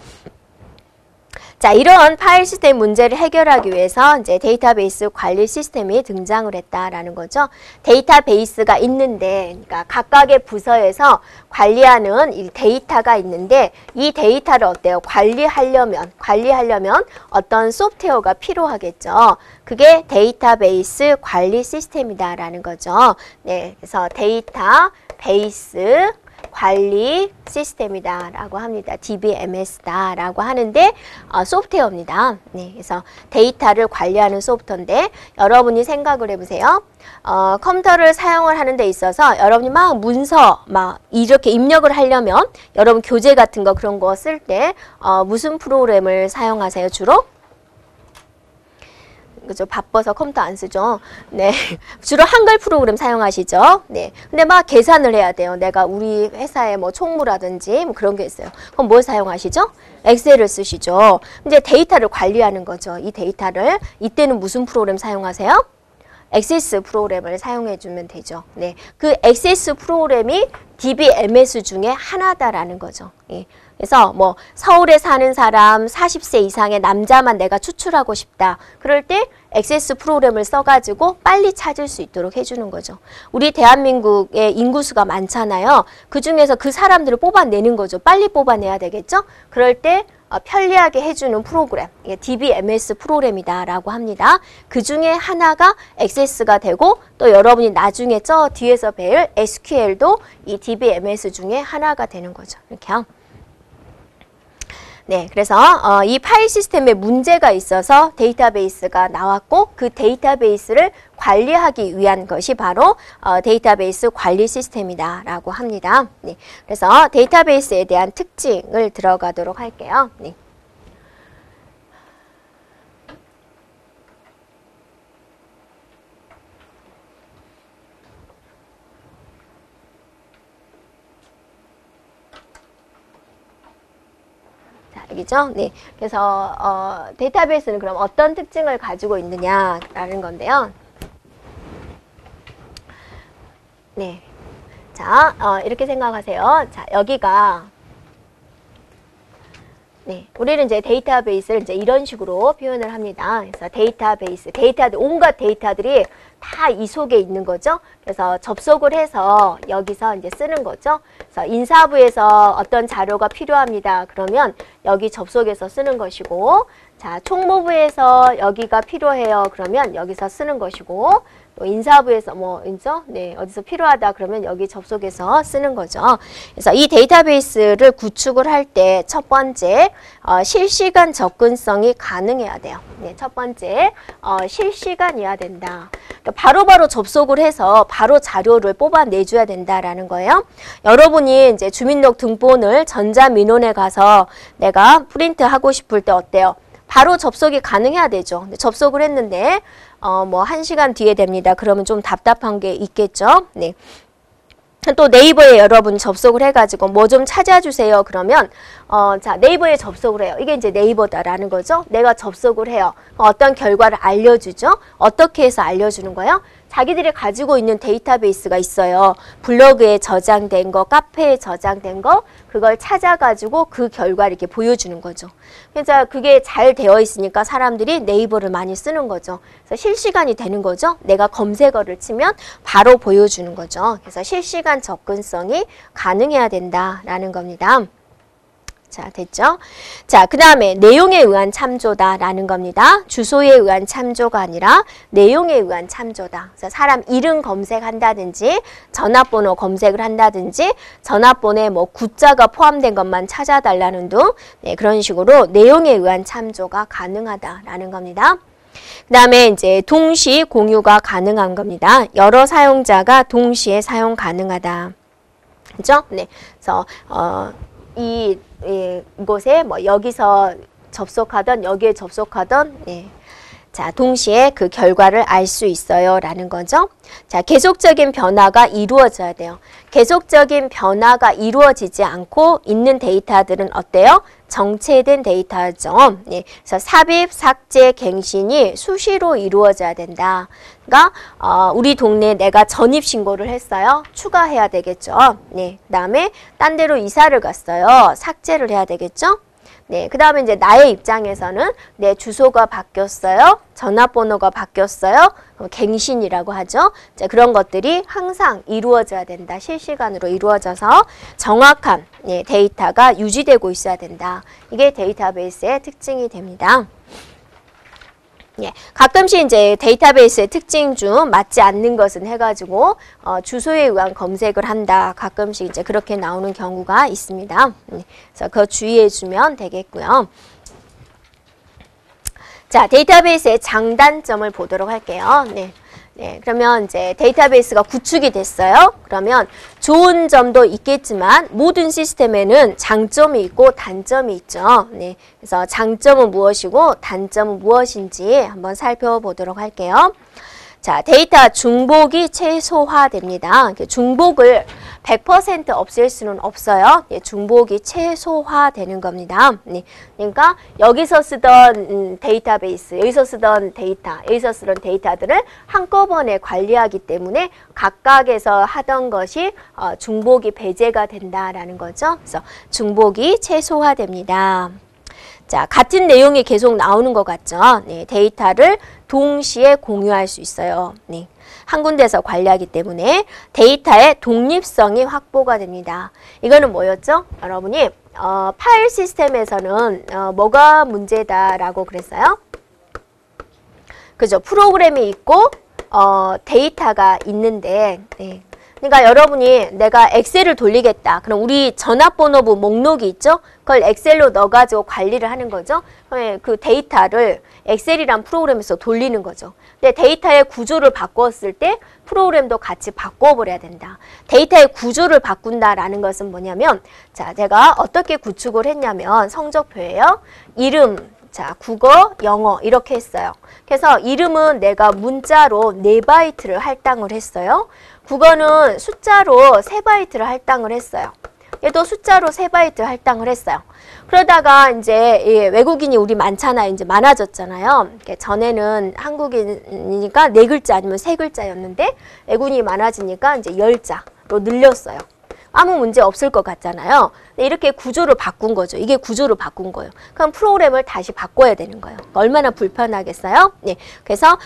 자, 이런 파일 시스템 문제를 해결하기 위해서 이제 데이터베이스 관리 시스템이 등장을 했다라는 거죠. 데이터베이스가 있는데, 그러니까 각각의 부서에서 관리하는 이 데이터가 있는데, 이 데이터를 어때요? 관리하려면 어떤 소프트웨어가 필요하겠죠. 그게 데이터베이스 관리 시스템이다라는 거죠. 네, 그래서 데이터베이스 관리 시스템이다라고 합니다. DBMS다라고 하는데 소프트웨어입니다. 네, 그래서 데이터를 관리하는 소프트인데 여러분이 생각을 해보세요. 컴퓨터를 사용을 하는 데 있어서 여러분이 막 문서 막 이렇게 입력을 하려면 여러분 교재 같은 거 그런 거 쓸 때 무슨 프로그램을 사용하세요 주로? 그죠? 바빠서 컴퓨터 안 쓰죠. 네. 주로 한글 프로그램 사용하시죠. 네. 근데 막 계산을 해야 돼요. 내가 우리 회사에 뭐 총무라든지 뭐 그런 게 있어요. 그럼 뭘 사용하시죠? 엑셀을 쓰시죠. 이제 데이터를 관리하는 거죠. 이 데이터를. 이때는 무슨 프로그램 사용하세요? 액세스 프로그램을 사용해 주면 되죠. 네. 그 액세스 프로그램이 DBMS 중에 하나다라는 거죠. 예. 그래서 뭐 서울에 사는 사람 40세 이상의 남자만 내가 추출하고 싶다. 그럴 때 액세스 프로그램을 써가지고 빨리 찾을 수 있도록 해주는 거죠. 우리 대한민국의 인구수가 많잖아요. 그중에서 그 사람들을 뽑아내는 거죠. 빨리 뽑아내야 되겠죠? 그럴 때 편리하게 해주는 프로그램, 이게 DBMS 프로그램이다라고 합니다. 그 중에 하나가 액세스가 되고 또 여러분이 나중에 저 뒤에서 배울 SQL도 이 DBMS 중에 하나가 되는 거죠. 이렇게요. 네, 그래서 이 파일 시스템에 문제가 있어서 데이터베이스가 나왔고 그 데이터베이스를 관리하기 위한 것이 바로 데이터베이스 관리 시스템이다라고 합니다. 네, 그래서 데이터베이스에 대한 특징을 들어가도록 할게요. 네. 알겠죠? 네. 그래서 데이터베이스는 그럼 어떤 특징을 가지고 있느냐라는 건데요. 네. 자, 이렇게 생각하세요. 자, 여기가 네, 우리는 이제 데이터베이스를 이제 이런 식으로 표현을 합니다. 그래서 데이터베이스, 온갖 데이터들이 다 이 속에 있는 거죠. 그래서 접속을 해서 여기서 이제 쓰는 거죠. 그래서 인사부에서 어떤 자료가 필요합니다. 그러면 여기 접속해서 쓰는 것이고, 자, 총무부에서 여기가 필요해요. 그러면 여기서 쓰는 것이고, 또 인사부에서 네, 어디서 필요하다 그러면 여기 접속해서 쓰는 거죠. 그래서 이 데이터베이스를 구축을 할 때 첫 번째 실시간 접근성이 가능해야 돼요. 네, 첫 번째 실시간이어야 된다. 그러니까 바로바로 접속을 해서 바로 자료를 뽑아내줘야 된다라는 거예요. 여러분이 이제 주민등록 등본을 전자민원에 가서 내가 프린트하고 싶을 때 어때요? 바로 접속이 가능해야 되죠. 접속을 했는데 뭐 1시간 뒤에 됩니다. 그러면 좀 답답한 게 있겠죠. 네. 또 네이버에 여러분 접속을 해가지고 뭐 좀 찾아주세요. 그러면 자, 네이버에 접속을 해요. 이게 이제 네이버다라는 거죠. 내가 접속을 해요. 어떤 결과를 알려주죠. 어떻게 해서 알려주는 거예요? 자기들이 가지고 있는 데이터베이스가 있어요. 블로그에 저장된 거, 카페에 저장된 거, 그걸 찾아가지고 그 결과를 이렇게 보여주는 거죠. 그래서 그게 잘 되어 있으니까 사람들이 네이버를 많이 쓰는 거죠. 그래서 실시간이 되는 거죠. 내가 검색어를 치면 바로 보여주는 거죠. 그래서 실시간 접근성이 가능해야 된다라는 겁니다. 자, 됐죠? 자, 그 다음에 내용에 의한 참조다라는 겁니다. 주소에 의한 참조가 아니라 내용에 의한 참조다. 그래서 사람 이름 검색한다든지 전화번호 검색을 한다든지 전화번호에 뭐 구자가 포함된 것만 찾아달라는 등 네, 그런 식으로 내용에 의한 참조가 가능하다라는 겁니다. 그 다음에 이제 동시 공유가 가능한 겁니다. 여러 사용자가 동시에 사용 가능하다. 그죠? 네. 그래서 이곳에 뭐 여기서 접속하던 여기에 접속하던 자, 동시에 그 결과를 알 수 있어요 라는 거죠. 자, 계속적인 변화가 이루어져야 돼요. 계속적인 변화가 이루어지지 않고 있는 데이터들은 어때요? 정체된 데이터죠. 네, 그래서 삽입, 삭제, 갱신이 수시로 이루어져야 된다. 그러니까 우리 동네에 내가 전입 신고를 했어요. 추가해야 되겠죠. 네, 그다음에 딴 데로 이사를 갔어요. 삭제를 해야 되겠죠. 네, 그 다음에 이제 나의 입장에서는 내 주소가 바뀌었어요. 전화번호가 바뀌었어요. 갱신이라고 하죠. 자, 그런 것들이 항상 이루어져야 된다. 실시간으로 이루어져서 정확한 데이터가 유지되고 있어야 된다. 이게 데이터베이스의 특징이 됩니다. 예, 가끔씩 이제 데이터베이스의 특징 중 맞지 않는 것은 해가지고 주소에 의한 검색을 한다. 가끔씩 이제 그렇게 나오는 경우가 있습니다. 그래서 그거 주의해주면 되겠고요. 자, 데이터베이스의 장단점을 보도록 할게요. 네, 그러면 이제 데이터베이스가 구축이 됐어요. 그러면 좋은 점도 있겠지만 모든 시스템에는 장점이 있고 단점이 있죠. 네, 그래서 장점은 무엇이고 단점은 무엇인지 한번 살펴보도록 할게요. 자, 데이터 중복이 최소화됩니다. 중복을 100% 없앨 수는 없어요. 중복이 최소화되는 겁니다. 그러니까 여기서 쓰던 데이터베이스, 여기서 쓰던 데이터, 여기서 쓰던 데이터들을 한꺼번에 관리하기 때문에 각각에서 하던 것이 중복이 배제가 된다라는 거죠. 그래서 중복이 최소화됩니다. 자, 같은 내용이 계속 나오는 것 같죠? 네, 데이터를 동시에 공유할 수 있어요. 네, 한 군데서 관리하기 때문에 데이터의 독립성이 확보가 됩니다. 이거는 뭐였죠? 여러분이 파일 시스템에서는 뭐가 문제다라고 그랬어요? 그죠? 프로그램이 있고 데이터가 있는데 그러니까 여러분이 내가 엑셀을 돌리겠다. 그럼 우리 전화번호부 목록이 있죠? 그걸 엑셀로 넣어가지고 관리를 하는 거죠. 그 데이터를 엑셀이란 프로그램에서 돌리는 거죠. 근데 데이터의 구조를 바꿨을 때 프로그램도 같이 바꿔버려야 된다. 데이터의 구조를 바꾼다라는 것은 뭐냐면 자, 제가 어떻게 구축을 했냐면 성적표예요. 이름, 자, 국어, 영어 이렇게 했어요. 그래서 이름은 내가 문자로 4바이트를 할당을 했어요. 국어는 숫자로 3바이트를 할당을 했어요. 얘도 숫자로 3바이트 할당을 했어요. 그러다가 이제 외국인이 우리 많잖아요. 이제 많아졌잖아요. 전에는 한국인이니까 4글자 아니면 3글자였는데 외국인이 많아지니까 이제 10자로 늘렸어요. 아무 문제 없을 것 같잖아요. 이렇게 구조를 바꾼 거죠. 이게 구조를 바꾼 거예요. 그럼 프로그램을 다시 바꿔야 되는 거예요. 얼마나 불편하겠어요? 네. 그래서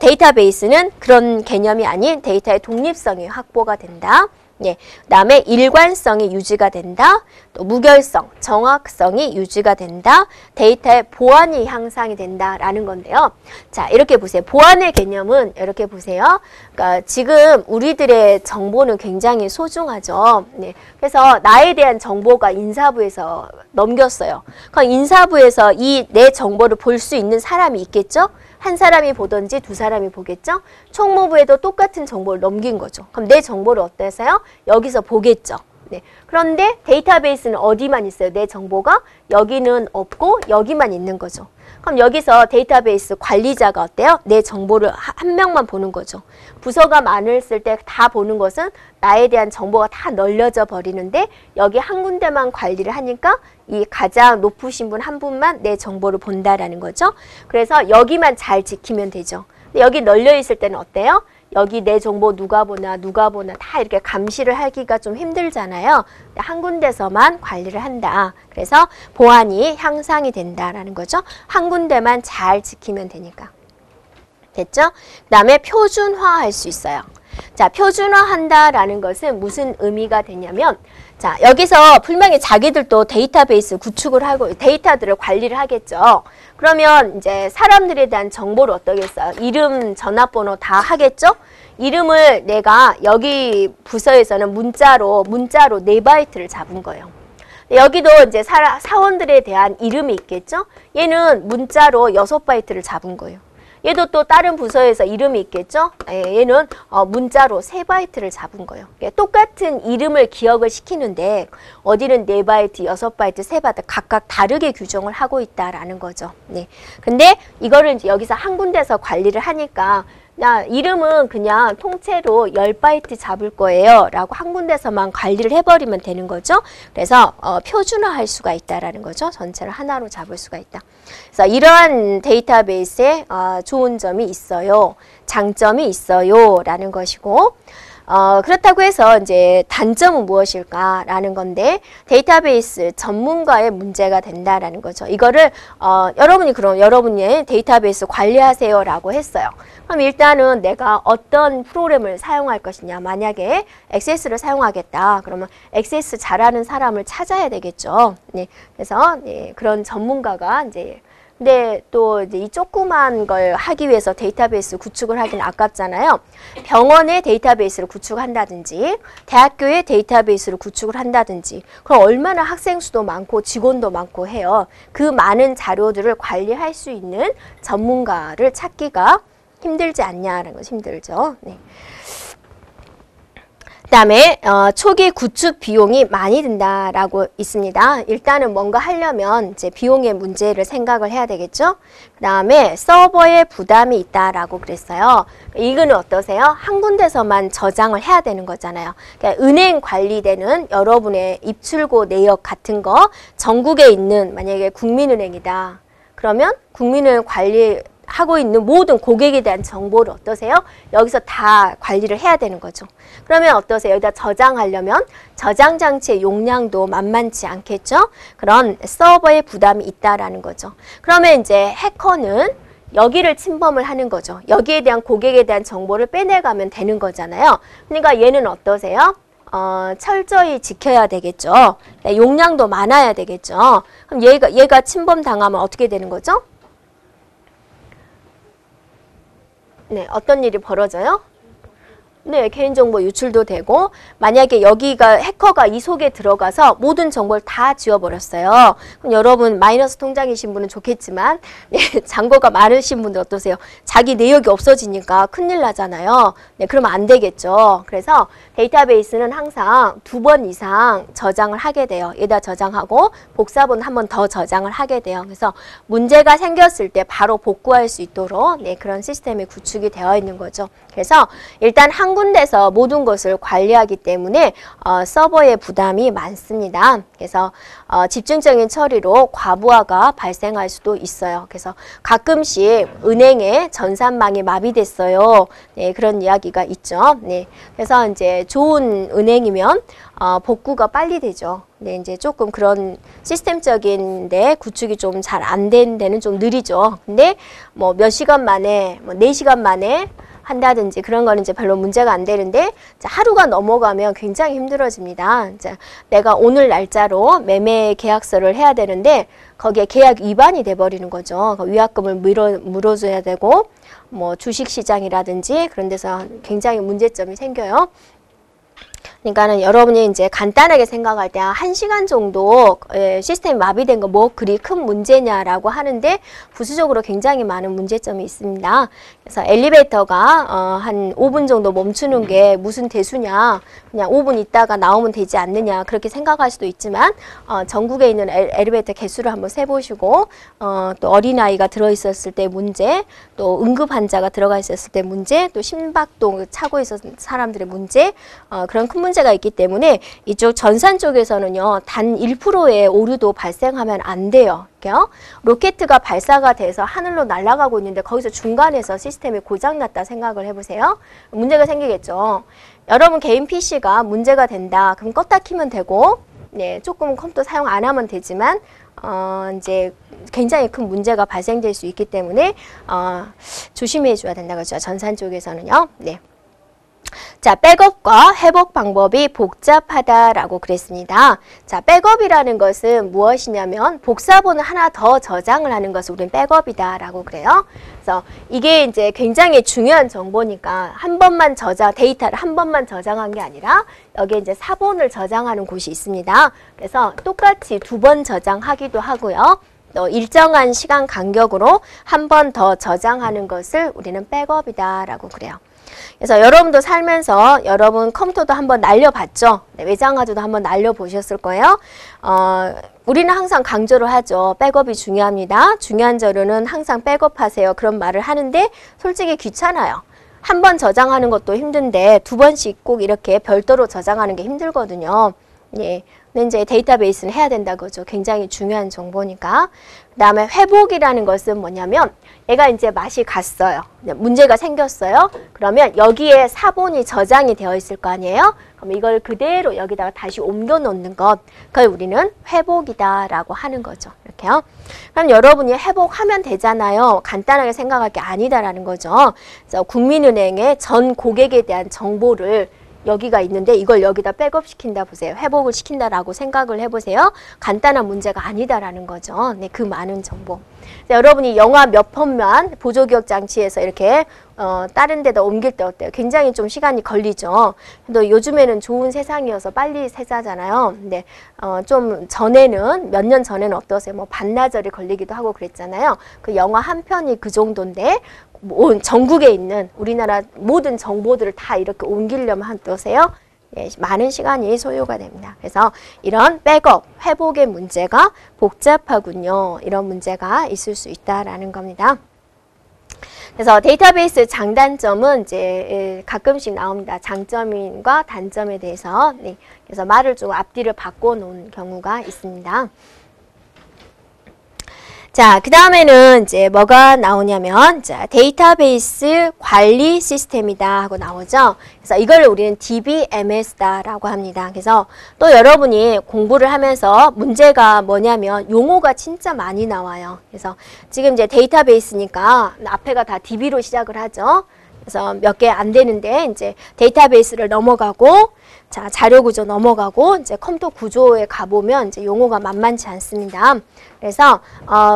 데이터베이스는 그런 개념이 아닌 데이터의 독립성이 확보가 된다. 네. 그다음에 일관성이 유지가 된다. 또 무결성, 정확성이 유지가 된다. 데이터의 보안이 향상이 된다라는 건데요. 자, 이렇게 보세요. 보안의 개념은 이렇게 보세요. 그러니까 지금 우리들의 정보는 굉장히 소중하죠. 네. 그래서 나에 대한 정보가 인사부에서 넘겼어요. 그럼 인사부에서 이 내 정보를 볼 수 있는 사람이 있겠죠? 한 사람이 보든지 두 사람이 보겠죠? 총무부에도 똑같은 정보를 넘긴 거죠. 그럼 내 정보를 어때서요? 여기서 보겠죠. 네. 그런데 데이터베이스는 어디만 있어요? 내 정보가 여기는 없고 여기만 있는 거죠. 그럼 여기서 데이터베이스 관리자가 어때요? 내 정보를 한 명만 보는 거죠. 부서가 많았을 때 다 보는 것은 나에 대한 정보가 다 널려져 버리는데 여기 한 군데만 관리를 하니까 이 가장 높으신 분 한 분만 내 정보를 본다라는 거죠. 그래서 여기만 잘 지키면 되죠. 근데 여기 널려 있을 때는 어때요? 여기 내 정보 누가 보나 다 이렇게 감시를 하기가 좀 힘들잖아요. 한 군데서만 관리를 한다. 그래서 보안이 향상이 된다라는 거죠. 한 군데만 잘 지키면 되니까. 됐죠? 그 다음에 표준화할 수 있어요. 자, 표준화한다라는 것은 무슨 의미가 되냐면, 자, 여기서 분명히 자기들도 데이터베이스 구축을 하고 데이터들을 관리를 하겠죠. 그러면 이제 사람들에 대한 정보를 어떠겠어요? 이름, 전화번호 다 하겠죠? 이름을 내가 여기 부서에서는 문자로 4바이트를 잡은 거예요. 여기도 이제 사원들에 대한 이름이 있겠죠? 얘는 문자로 6바이트를 잡은 거예요. 얘도 또 다른 부서에서 이름이 있겠죠? 얘는 문자로 3바이트를 잡은 거예요. 똑같은 이름을 기억을 시키는데 어디는 4바이트, 6바이트, 3바이트 각각 다르게 규정을 하고 있다라는 거죠. 네. 근데 이거를 이제 여기서 한 군데서 관리를 하니까 이름은 그냥 통째로 10바이트 잡을 거예요 라고 한 군데서만 관리를 해버리면 되는 거죠. 그래서 표준화할 수가 있다라는 거죠. 전체를 하나로 잡을 수가 있다. 그래서 이러한 데이터베이스에 좋은 점이 있어요. 장점이 있어요 라는 것이고, 그렇다고 해서 이제 단점은 무엇일까라는 건데, 데이터베이스 전문가의 문제가 된다라는 거죠. 이거를 여러분이 데이터베이스 관리하세요라고 했어요. 그럼 일단은 내가 어떤 프로그램을 사용할 것이냐. 만약에 액세스를 사용하겠다. 그러면 액세스 잘하는 사람을 찾아야 되겠죠. 네. 그래서 네, 그런 전문가가 이제, 근데 또 이제 이 조그만 걸 하기 위해서 데이터베이스 구축을 하기는 아깝잖아요. 병원의 데이터베이스를 구축한다든지 대학교의 데이터베이스를 구축을 한다든지, 그럼 얼마나 학생 수도 많고 직원도 많고 해요. 그 많은 자료들을 관리할 수 있는 전문가를 찾기가 힘들지 않냐라는 것이 힘들죠. 네. 그다음에 초기 구축 비용이 많이 든다라고 있습니다. 일단은 뭔가 하려면 이제 비용의 문제를 생각을 해야 되겠죠. 그다음에 서버에 부담이 있다라고 그랬어요. 이거는 어떠세요? 한 군데서만 저장을 해야 되는 거잖아요. 그러니까 은행 관리되는 여러분의 입출고 내역 같은 거 전국에 있는, 만약에 국민은행이다. 그러면 국민은행 하고 있는 모든 고객에 대한 정보를 어떠세요? 여기서 다 관리를 해야 되는 거죠. 그러면 어떠세요? 여기다 저장하려면 저장 장치의 용량도 만만치 않겠죠? 그런 서버에 부담이 있다라는 거죠. 그러면 이제 해커는 여기를 침범을 하는 거죠. 여기에 대한 고객에 대한 정보를 빼내가면 되는 거잖아요. 그러니까 얘는 어떠세요? 철저히 지켜야 되겠죠. 용량도 많아야 되겠죠. 그럼 얘가 침범 당하면 어떻게 되는 거죠? 네, 어떤 일이 벌어져요? 네, 개인정보 유출도 되고, 만약에 여기가 해커가 이 속에 들어가서 모든 정보를 다 지워버렸어요. 그럼 여러분 마이너스 통장이신 분은 좋겠지만, 네, 잔고가 많으신 분들 어떠세요? 자기 내역이 없어지니까 큰일 나잖아요. 네, 그러면 안 되겠죠. 그래서 데이터베이스는 항상 2번 이상 저장을 하게 돼요. 얘다 저장하고 복사본 한 번 더 저장을 하게 돼요. 그래서 문제가 생겼을 때 바로 복구할 수 있도록 네, 그런 시스템이 구축이 되어 있는 거죠. 그래서 일단 한 한 군데서 모든 것을 관리하기 때문에 서버의 부담이 많습니다. 그래서 집중적인 처리로 과부하가 발생할 수도 있어요. 그래서 가끔씩 은행에 전산망이 마비됐어요. 네, 그런 이야기가 있죠. 네, 그래서 이제 좋은 은행이면 복구가 빨리 되죠. 네, 이제 조금 그런 시스템적인데 구축이 좀 잘 안 된 데는 좀 느리죠. 근데 뭐 몇 시간 만에, 뭐 4시간 만에 한다든지 그런 거는 이제 별로 문제가 안 되는데, 하루가 넘어가면 굉장히 힘들어집니다. 이제 내가 오늘 날짜로 매매 계약서를 해야 되는데 거기에 계약 위반이 돼버리는 거죠. 위약금을 물어줘야 되고, 뭐 주식시장이라든지 그런 데서 굉장히 문제점이 생겨요. 그러니까는 여러분이 이제 간단하게 생각할 때 1시간 정도 시스템이 마비된 거 뭐 그리 큰 문제냐라고 하는데 부수적으로 굉장히 많은 문제점이 있습니다. 그래서 엘리베이터가 한 5분 정도 멈추는 게 무슨 대수냐, 그냥 5분 있다가 나오면 되지 않느냐 그렇게 생각할 수도 있지만 전국에 있는 엘리베이터 개수를 한번 세보시고 또 어린아이가 들어있었을 때 문제, 또 응급환자가 들어가 있었을 때 문제, 또 심박동 차고 있었던 사람들의 문제, 그런 큰 문제가 있기 때문에 이쪽 전산 쪽에서는요, 단 1%의 오류도 발생하면 안 돼요. 로켓가 발사가 돼서 하늘로 날아가고 있는데 거기서 중간에서 시스템이 고장났다 생각을 해보세요. 문제가 생기겠죠. 여러분 개인 PC가 문제가 된다. 그럼 껐다 키면 되고, 네, 조금 컴퓨터 사용 안 하면 되지만 이제 굉장히 큰 문제가 발생될 수 있기 때문에 조심해 줘야 된다고 하죠. 전산 쪽에서는요. 네. 자, 백업과 회복 방법이 복잡하다라고 그랬습니다. 자, 백업이라는 것은 무엇이냐면 복사본을 하나 더 저장을 하는 것을 우리는 백업이다라고 그래요. 그래서 이게 이제 굉장히 중요한 정보니까 한 번만 데이터를 한 번만 저장한 게 아니라 여기에 이제 사본을 저장하는 곳이 있습니다. 그래서 똑같이 2번 저장하기도 하고요. 또 일정한 시간 간격으로 한 번 더 저장하는 것을 우리는 백업이다라고 그래요. 그래서 여러분도 살면서 여러분 컴퓨터도 한번 날려봤죠? 네, 외장하드도 한번 날려보셨을 거예요. 우리는 항상 강조를 하죠. 백업이 중요합니다. 중요한 자료는 항상 백업하세요. 그런 말을 하는데 솔직히 귀찮아요. 한 번 저장하는 것도 힘든데 2번씩 꼭 이렇게 별도로 저장하는 게 힘들거든요. 예. 근데 이제 데이터베이스는 해야 된다고죠. 굉장히 중요한 정보니까. 그 다음에 회복이라는 것은 뭐냐면 얘가 이제 맛이 갔어요. 문제가 생겼어요. 그러면 여기에 사본이 저장이 되어 있을 거 아니에요? 그럼 이걸 그대로 여기다가 다시 옮겨 놓는 것. 그걸 우리는 회복이다라고 하는 거죠. 이렇게요. 그럼 여러분이 회복하면 되잖아요. 간단하게 생각할 게 아니다라는 거죠. 그래서 국민은행의 전 고객에 대한 정보를 여기가 있는데 이걸 여기다 백업 시킨다 보세요. 회복을 시킨다라고 생각을 해보세요. 간단한 문제가 아니다라는 거죠. 네, 그 많은 정보. 여러분이 영화 몇 편만 보조기억 장치에서 이렇게 다른 데다 옮길 때 어때요? 굉장히 좀 시간이 걸리죠. 또 요즘에는 좋은 세상이어서 빨리 세자잖아요. 근데 좀 전에는 몇 년 전에는 어떠세요? 뭐 반나절이 걸리기도 하고 그랬잖아요. 그 영화 한 편이 그 정도인데 전국에 있는 우리나라 모든 정보들을 다 이렇게 옮기려면 어떠세요? 예, 많은 시간이 소요가 됩니다. 그래서 이런 백업, 회복의 문제가 복잡하군요. 이런 문제가 있을 수 있다라는 겁니다. 그래서 데이터베이스 장단점은 이제 가끔씩 나옵니다. 장점과 단점에 대해서. 네, 그래서 말을 좀 앞뒤를 바꿔 놓은 경우가 있습니다. 자, 그 다음에는 이제 뭐가 나오냐면, 자, 데이터베이스 관리 시스템이다 하고 나오죠. 그래서 이걸 우리는 DBMS다라고 합니다. 그래서 또 여러분이 공부를 하면서 문제가 뭐냐면 용어가 진짜 많이 나와요. 그래서 지금 이제 데이터베이스니까 앞에가 다 DB로 시작을 하죠. 그래서 몇 개 안 되는데 이제 데이터베이스를 넘어가고 자, 자료 구조 넘어가고 이제 컴퓨터 구조에 가보면 이제 용어가 만만치 않습니다. 그래서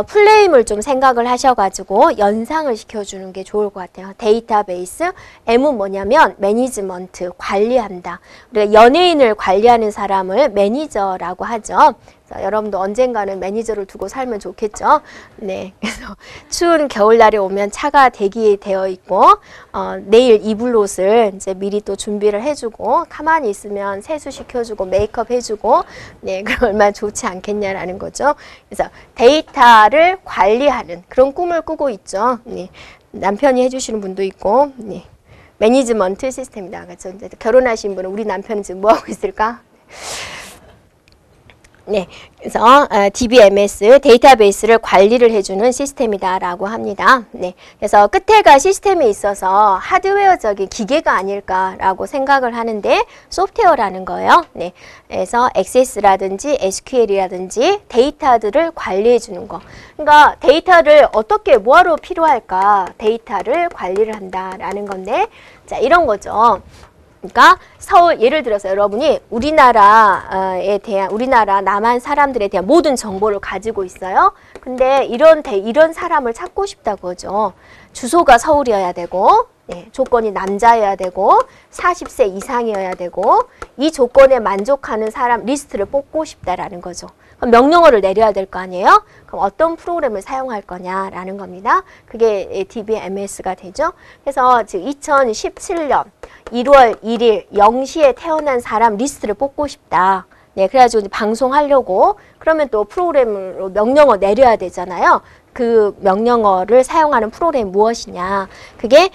플레임을 좀 생각을 하셔가지고 연상을 시켜주는 게 좋을 것 같아요. 데이터베이스, M은 뭐냐면 매니지먼트, 관리한다. 우리가 연예인을 관리하는 사람을 매니저라고 하죠. 그래서 여러분도 언젠가는 매니저를 두고 살면 좋겠죠. 네, 그래서 추운 겨울날에 오면 차가 대기되어 있고 내일 입을 옷을 이제 미리 또 준비를 해주고 가만히 있으면 세수시켜주고 메이크업 해주고 네, 그럼 얼마나 좋지 않겠냐라는 거죠. 그래서 데이터를 관리하는 그런 꿈을 꾸고 있죠. 네, 남편이 해주시는 분도 있고 네. 매니지먼트 시스템이다. 그렇죠? 이제 결혼하신 분은 우리 남편은 지금 뭐 하고 있을까? 네, 그래서 DBMS 데이터베이스를 관리를 해주는 시스템이다라고 합니다. 네, 그래서 끝에가 시스템에 있어서 하드웨어적인 기계가 아닐까라고 생각을 하는데 소프트웨어라는 거예요. 네, 그래서 액세스라든지 SQL이라든지 데이터들을 관리해 주는 거. 그러니까 데이터를 어떻게 뭐하러 필요할까? 데이터를 관리를 한다라는 건데, 자 이런 거죠. 그러니까 서울 예를 들어서 여러분이 우리나라에 대한 우리나라 남한 사람들에 대한 모든 정보를 가지고 있어요. 근데 이런 사람을 찾고 싶다고 하죠. 주소가 서울이어야 되고, 네, 조건이 남자여야 되고, 40세 이상이어야 되고, 이 조건에 만족하는 사람 리스트를 뽑고 싶다라는 거죠. 그럼 명령어를 내려야 될 거 아니에요? 그럼 어떤 프로그램을 사용할 거냐라는 겁니다. 그게 DBMS가 되죠. 그래서 지금 2017년 1월 1일 0시에 태어난 사람 리스트를 뽑고 싶다. 네, 그래가지고 이제 방송하려고 그러면 또 프로그램으로 명령어 내려야 되잖아요. 그 명령어를 사용하는 프로그램이 무엇이냐. 그게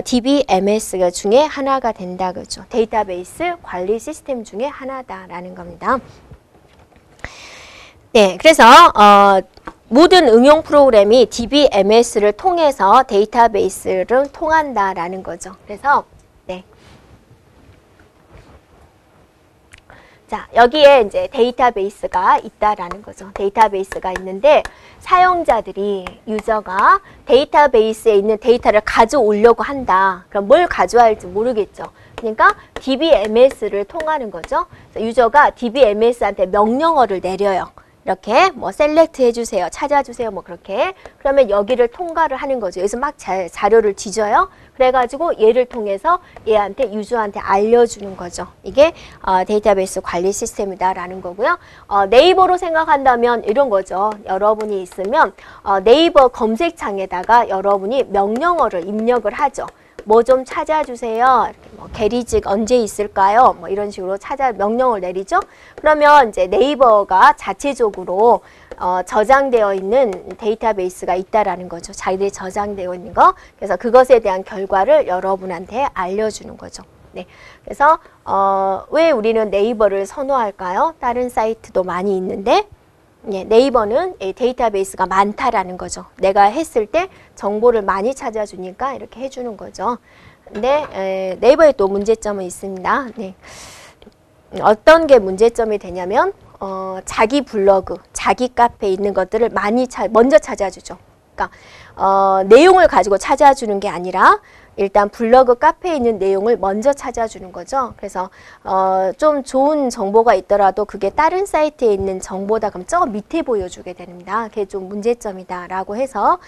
DBMS 중에 하나가 된다. 그렇죠. 데이터베이스 관리 시스템 중에 하나다라는 겁니다. 네, 그래서 모든 응용 프로그램이 DBMS를 통해서 데이터베이스를 통한다라는 거죠. 그래서 네. 자, 여기에 이제 데이터베이스가 있다라는 거죠. 데이터베이스가 있는데 사용자들이 유저가 데이터베이스에 있는 데이터를 가져오려고 한다. 그럼 뭘 가져와야 할지 모르겠죠. 그러니까 DBMS를 통하는 거죠. 유저가 DBMS한테 명령어를 내려요. 이렇게 뭐 셀렉트 해주세요, 찾아주세요, 뭐 그렇게. 그러면 여기를 통과를 하는 거죠. 여기서 막 자료를 뒤져요. 그래가지고 얘를 통해서 얘한테 유저한테 알려주는 거죠. 이게 데이터베이스 관리 시스템이다라는 거고요. 네이버로 생각한다면 이런 거죠. 여러분이 있으면 네이버 검색창에다가 여러분이 명령어를 입력을 하죠. 뭐 좀 찾아주세요. 이렇게 뭐 게리직 언제 있을까요? 뭐 이런 식으로 명령을 내리죠. 그러면 이제 네이버가 자체적으로 저장되어 있는 데이터베이스가 있다라는 거죠. 자기들이 저장되어 있는 거. 그래서 그것에 대한 결과를 여러분한테 알려주는 거죠. 네. 그래서 왜 우리는 네이버를 선호할까요? 다른 사이트도 많이 있는데 예, 네이버는 데이터베이스가 많다라는 거죠. 내가 했을 때 정보를 많이 찾아주니까 이렇게 해주는 거죠. 근데 네이버에 또 문제점은 있습니다. 네. 어떤 게 문제점이 되냐면 자기 블로그, 자기 카페에 있는 것들을 먼저 찾아주죠. 그러니까 내용을 가지고 찾아주는 게 아니라 일단 블로그 카페에 있는 내용을 먼저 찾아주는 거죠. 그래서 좀 좋은 정보가 있더라도 그게 다른 사이트에 있는 정보다 그럼 저 밑에 보여주게 됩니다. 그게 좀 문제점이다라고 해서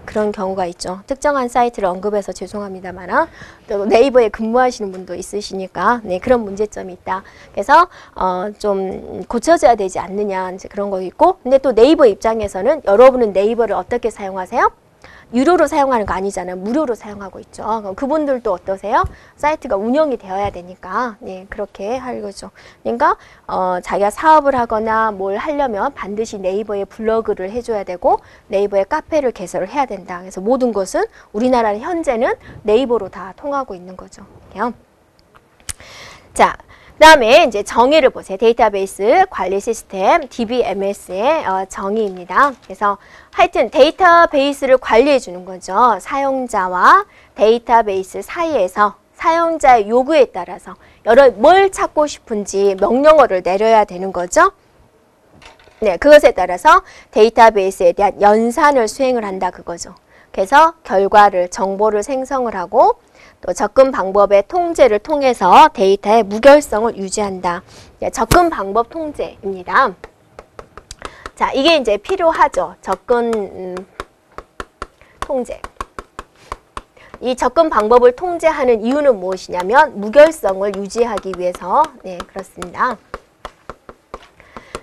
그런 경우가 있죠. 특정한 사이트를 언급해서 죄송합니다만 또 네이버에 근무하시는 분도 있으시니까 네, 그런 문제점이 있다. 그래서 좀 고쳐져야 되지 않느냐 이제 그런 거 있고, 근데 또 네이버 입장에서는 여러분은 네이버를 어떻게 사용하세요? 유료로 사용하는 거 아니잖아요. 무료로 사용하고 있죠. 그럼 그분들도 어떠세요? 사이트가 운영이 되어야 되니까 네, 그렇게 할 거죠. 그러니까 자기가 사업을 하거나 뭘 하려면 반드시 네이버에 블로그를 해줘야 되고 네이버에 카페를 개설을 해야 된다. 그래서 모든 것은 우리나라는 현재는 네이버로 다 통하고 있는 거죠. 자, 그 다음에 이제 정의를 보세요. 데이터베이스 관리 시스템 DBMS의 정의입니다. 그래서 하여튼 데이터베이스를 관리해 주는 거죠. 사용자와 데이터베이스 사이에서 사용자의 요구에 따라서 뭘 찾고 싶은지 명령어를 내려야 되는 거죠. 네, 그것에 따라서 데이터베이스에 대한 연산을 수행을 한다 그거죠. 그래서 정보를 생성을 하고 또 접근 방법의 통제를 통해서 데이터의 무결성을 유지한다. 접근 방법 통제입니다. 자, 이게 이제 필요하죠. 접근 통제. 이 접근 방법을 통제하는 이유는 무엇이냐면 무결성을 유지하기 위해서. 네, 그렇습니다.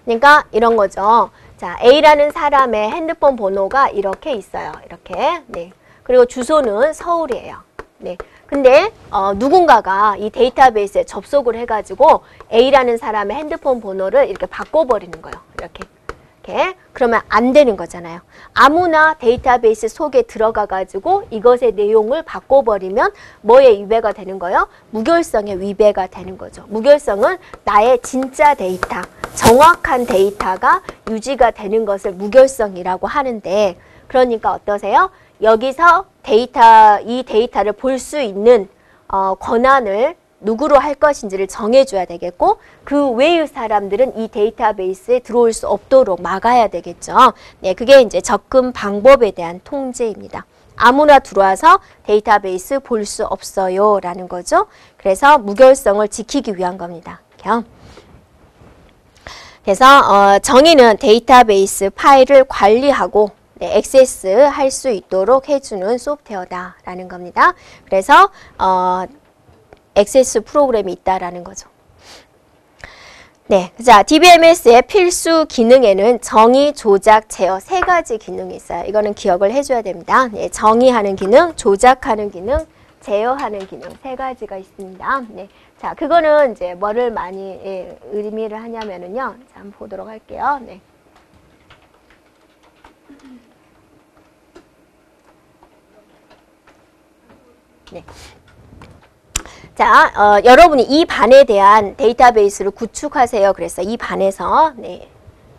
그러니까 이런 거죠. 자, A라는 사람의 핸드폰 번호가 이렇게 있어요. 이렇게. 네. 그리고 주소는 서울이에요. 네. 근데 누군가가 이 데이터베이스에 접속을 해가지고 A라는 사람의 핸드폰 번호를 이렇게 바꿔버리는 거예요. 이렇게. 그러면 안 되는 거잖아요. 아무나 데이터베이스 속에 들어가가지고 이것의 내용을 바꿔버리면 뭐에 위배가 되는 거예요? 무결성에 위배가 되는 거죠. 무결성은 나의 진짜 데이터, 정확한 데이터가 유지가 되는 것을 무결성이라고 하는데, 그러니까 어떠세요? 여기서 이 데이터를 볼 수 있는 권한을 누구로 할 것인지를 정해줘야 되겠고, 그 외의 사람들은 이 데이터베이스에 들어올 수 없도록 막아야 되겠죠. 네, 그게 이제 접근 방법에 대한 통제입니다. 아무나 들어와서 데이터베이스 볼 수 없어요 라는 거죠. 그래서 무결성을 지키기 위한 겁니다. 그래서 정의는 데이터베이스 파일을 관리하고 액세스 할 수 있도록 해주는 소프트웨어다라는 겁니다. 그래서 액세스 프로그램이 있다라는 거죠. 네, 자, DBMS의 필수 기능에는 정의, 조작, 제어 세 가지 기능이 있어요. 이거는 기억을 해줘야 됩니다. 네, 정의하는 기능, 조작하는 기능, 제어하는 기능 세 가지가 있습니다. 네, 자, 그거는 이제 뭐를 많이 의미를 하냐면은요. 자, 한번 보도록 할게요. 네. 네. 자, 여러분이 이 반에 대한 데이터베이스를 구축하세요. 그래서 이 반에서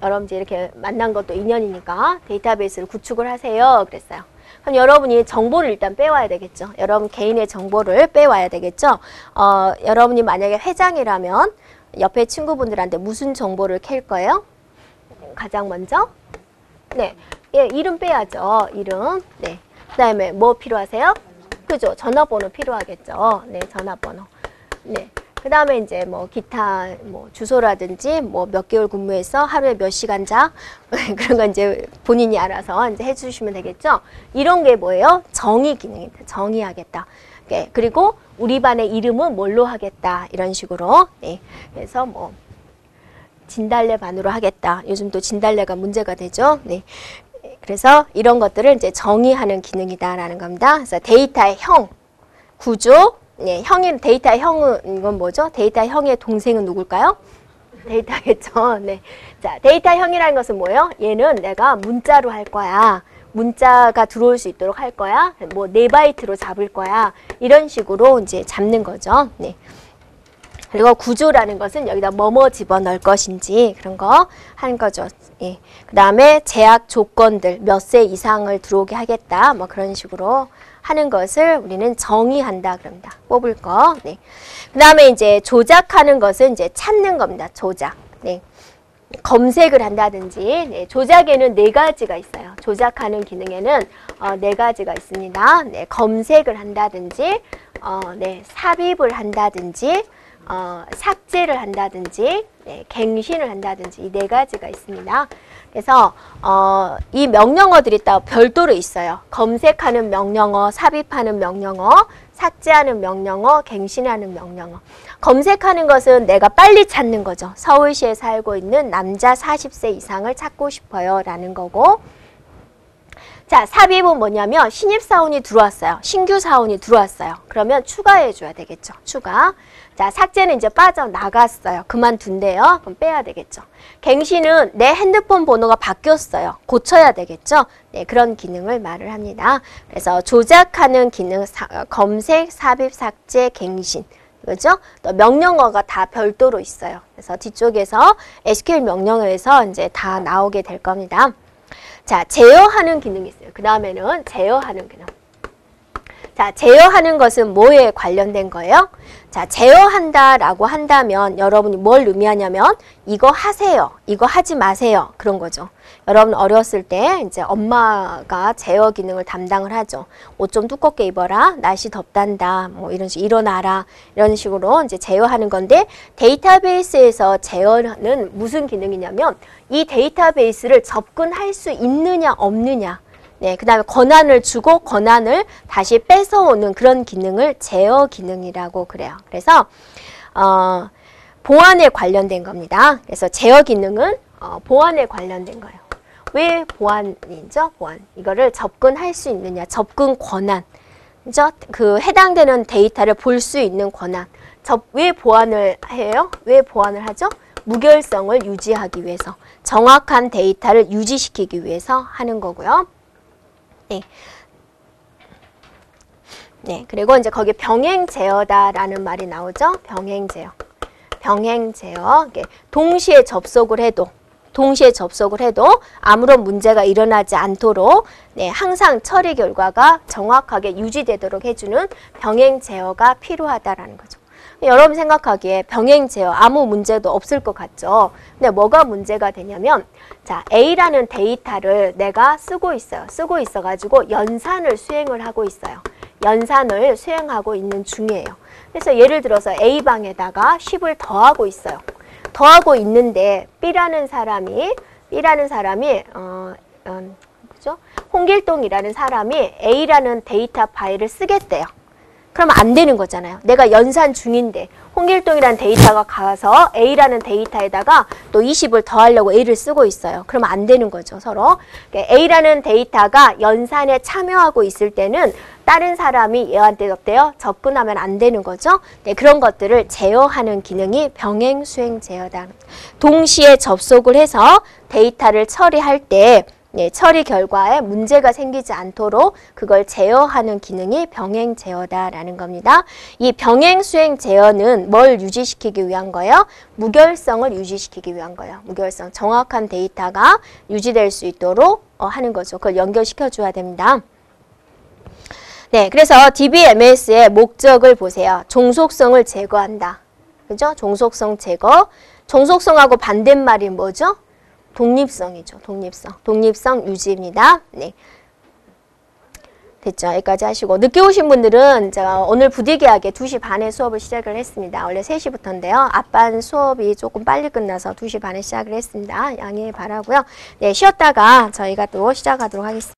여러분이 이렇게 만난 것도 인연이니까 데이터베이스를 구축을 하세요. 그랬어요. 그럼 여러분이 정보를 일단 빼와야 되겠죠. 여러분 개인의 정보를 빼와야 되겠죠. 여러분이 만약에 회장이라면 옆에 친구분들한테 무슨 정보를 캘 거예요? 가장 먼저? 네, 이름 빼야죠. 이름. 네. 그 다음에 뭐 필요하세요? 그죠? 전화번호 필요하겠죠. 네, 전화번호. 네. 그 다음에 이제 뭐 기타 뭐 주소라든지 뭐 몇 개월 근무해서 하루에 몇 시간 자 그런 건 이제 본인이 알아서 이제 해주시면 되겠죠. 이런 게 뭐예요? 정의 기능입니다. 정의하겠다. 네. 그리고 우리 반의 이름은 뭘로 하겠다. 이런 식으로. 네. 그래서 뭐 진달래 반으로 하겠다. 요즘 또 진달래가 문제가 되죠. 네. 그래서 이런 것들을 이제 정의하는 기능이다라는 겁니다. 그래서 데이터의 형, 구조, 네, 데이터의 형은 이건 뭐죠? 데이터 형의 동생은 누굴까요? 데이터겠죠. 네. 자, 데이터 형이라는 것은 뭐예요? 얘는 내가 문자로 할 거야. 문자가 들어올 수 있도록 할 거야. 뭐 4바이트로 잡을 거야. 이런 식으로 이제 잡는 거죠. 네. 그리고 구조라는 것은 여기다 뭐뭐 집어넣을 것인지 그런 거 하는 거죠. 예. 그 다음에 제약 조건들 몇 세 이상을 들어오게 하겠다. 뭐 그런 식으로 하는 것을 우리는 정의한다 그럽니다. 뽑을 거. 네. 그 다음에 이제 조작하는 것은 이제 찾는 겁니다. 조작. 네. 검색을 한다든지. 네. 조작에는 4가지가 있어요. 조작하는 기능에는 4가지가 있습니다. 네. 검색을 한다든지, 네. 삽입을 한다든지, 삭제를 한다든지, 네, 갱신을 한다든지 이 4가지가 있습니다. 그래서 이 명령어들이 또 별도로 있어요. 검색하는 명령어, 삽입하는 명령어, 삭제하는 명령어, 갱신하는 명령어. 검색하는 것은 내가 빨리 찾는 거죠. 서울시에 살고 있는 남자 40세 이상을 찾고 싶어요 라는 거고, 자, 삽입은 뭐냐면 신입사원이 들어왔어요. 신규 사원이 들어왔어요. 그러면 추가해 줘야 되겠죠. 추가. 자, 삭제는 이제 빠져나갔어요. 그만둔대요. 그럼 빼야 되겠죠. 갱신은 내 핸드폰 번호가 바뀌었어요. 고쳐야 되겠죠. 네, 그런 기능을 말을 합니다. 그래서 조작하는 기능, 검색, 삽입, 삭제, 갱신. 그죠? 또 명령어가 다 별도로 있어요. 그래서 뒤쪽에서 SQL 명령어에서 이제 다 나오게 될 겁니다. 자, 제어하는 기능이 있어요. 그 다음에는 제어하는 기능. 자, 제어하는 것은 뭐에 관련된 거예요? 자, 제어한다라고 한다면 여러분이 뭘 의미하냐면 이거 하세요. 이거 하지 마세요. 그런 거죠. 여러분 어렸을 때 이제 엄마가 제어 기능을 담당을 하죠. 옷 좀 두껍게 입어라. 날씨 덥단다. 뭐 이런 식으로 일어나라. 이런 식으로 이제 제어하는 건데, 데이터베이스에서 제어는 무슨 기능이냐면 이 데이터베이스를 접근할 수 있느냐 없느냐. 네, 그 다음에 권한을 주고 권한을 다시 뺏어오는 그런 기능을 제어 기능이라고 그래요. 그래서 보안에 관련된 겁니다. 그래서 제어 기능은 보안에 관련된 거예요. 왜 보안이죠? 보안. 이거를 접근할 수 있느냐, 접근 권한. 그죠? 그 해당되는 데이터를 볼 수 있는 권한. 왜 보안을 해요? 왜 보안을 하죠? 무결성을 유지하기 위해서, 정확한 데이터를 유지시키기 위해서 하는 거고요. 네. 네, 그리고 이제 거기 병행 제어다라는 말이 나오죠. 병행 제어. 병행 제어. 동시에 접속을 해도 아무런 문제가 일어나지 않도록 네, 항상 처리 결과가 정확하게 유지되도록 해주는 병행 제어가 필요하다라는 거죠. 여러분 생각하기에 병행 제어 아무 문제도 없을 것 같죠. 근데 뭐가 문제가 되냐면, 자, A라는 데이터를 내가 쓰고 있어가지고 연산을 수행을 하고 있어요. 연산을 수행하고 있는 중이에요. 그래서 예를 들어서 A방에다가 10을 더하고 있어요. 더하고 있는데 B라는 사람이 그죠? 홍길동이라는 사람이 A라는 데이터 파일을 쓰겠대요. 그러면 안 되는 거잖아요. 내가 연산 중인데 홍길동이라는 데이터가 가서 A라는 데이터에다가 또 20을 더하려고 A를 쓰고 있어요. 그러면 안 되는 거죠, 서로. A라는 데이터가 연산에 참여하고 있을 때는 다른 사람이 얘한테 어때요? 접근하면 안 되는 거죠. 네, 그런 것들을 제어하는 기능이 병행 수행 제어다. 동시에 접속을 해서 데이터를 처리할 때 네, 처리 결과에 문제가 생기지 않도록 그걸 제어하는 기능이 병행 제어다라는 겁니다. 이 병행 수행 제어는 뭘 유지시키기 위한 거예요? 무결성을 유지시키기 위한 거예요. 무결성, 정확한 데이터가 유지될 수 있도록 하는 거죠. 그걸 연결시켜 줘야 됩니다. 네, 그래서 DBMS의 목적을 보세요. 종속성을 제거한다. 그죠? 종속성 제거. 종속성하고 반대말이 뭐죠? 독립성이죠. 독립성 유지입니다. 네. 됐죠? 여기까지 하시고, 늦게 오신 분들은 제가 오늘 부득이하게 2시 반에 수업을 시작을 했습니다. 원래 3시부터인데요. 앞반 수업이 조금 빨리 끝나서 2시 반에 시작을 했습니다. 양해 바라고요. 네, 쉬었다가 저희가 또 시작하도록 하겠습니다.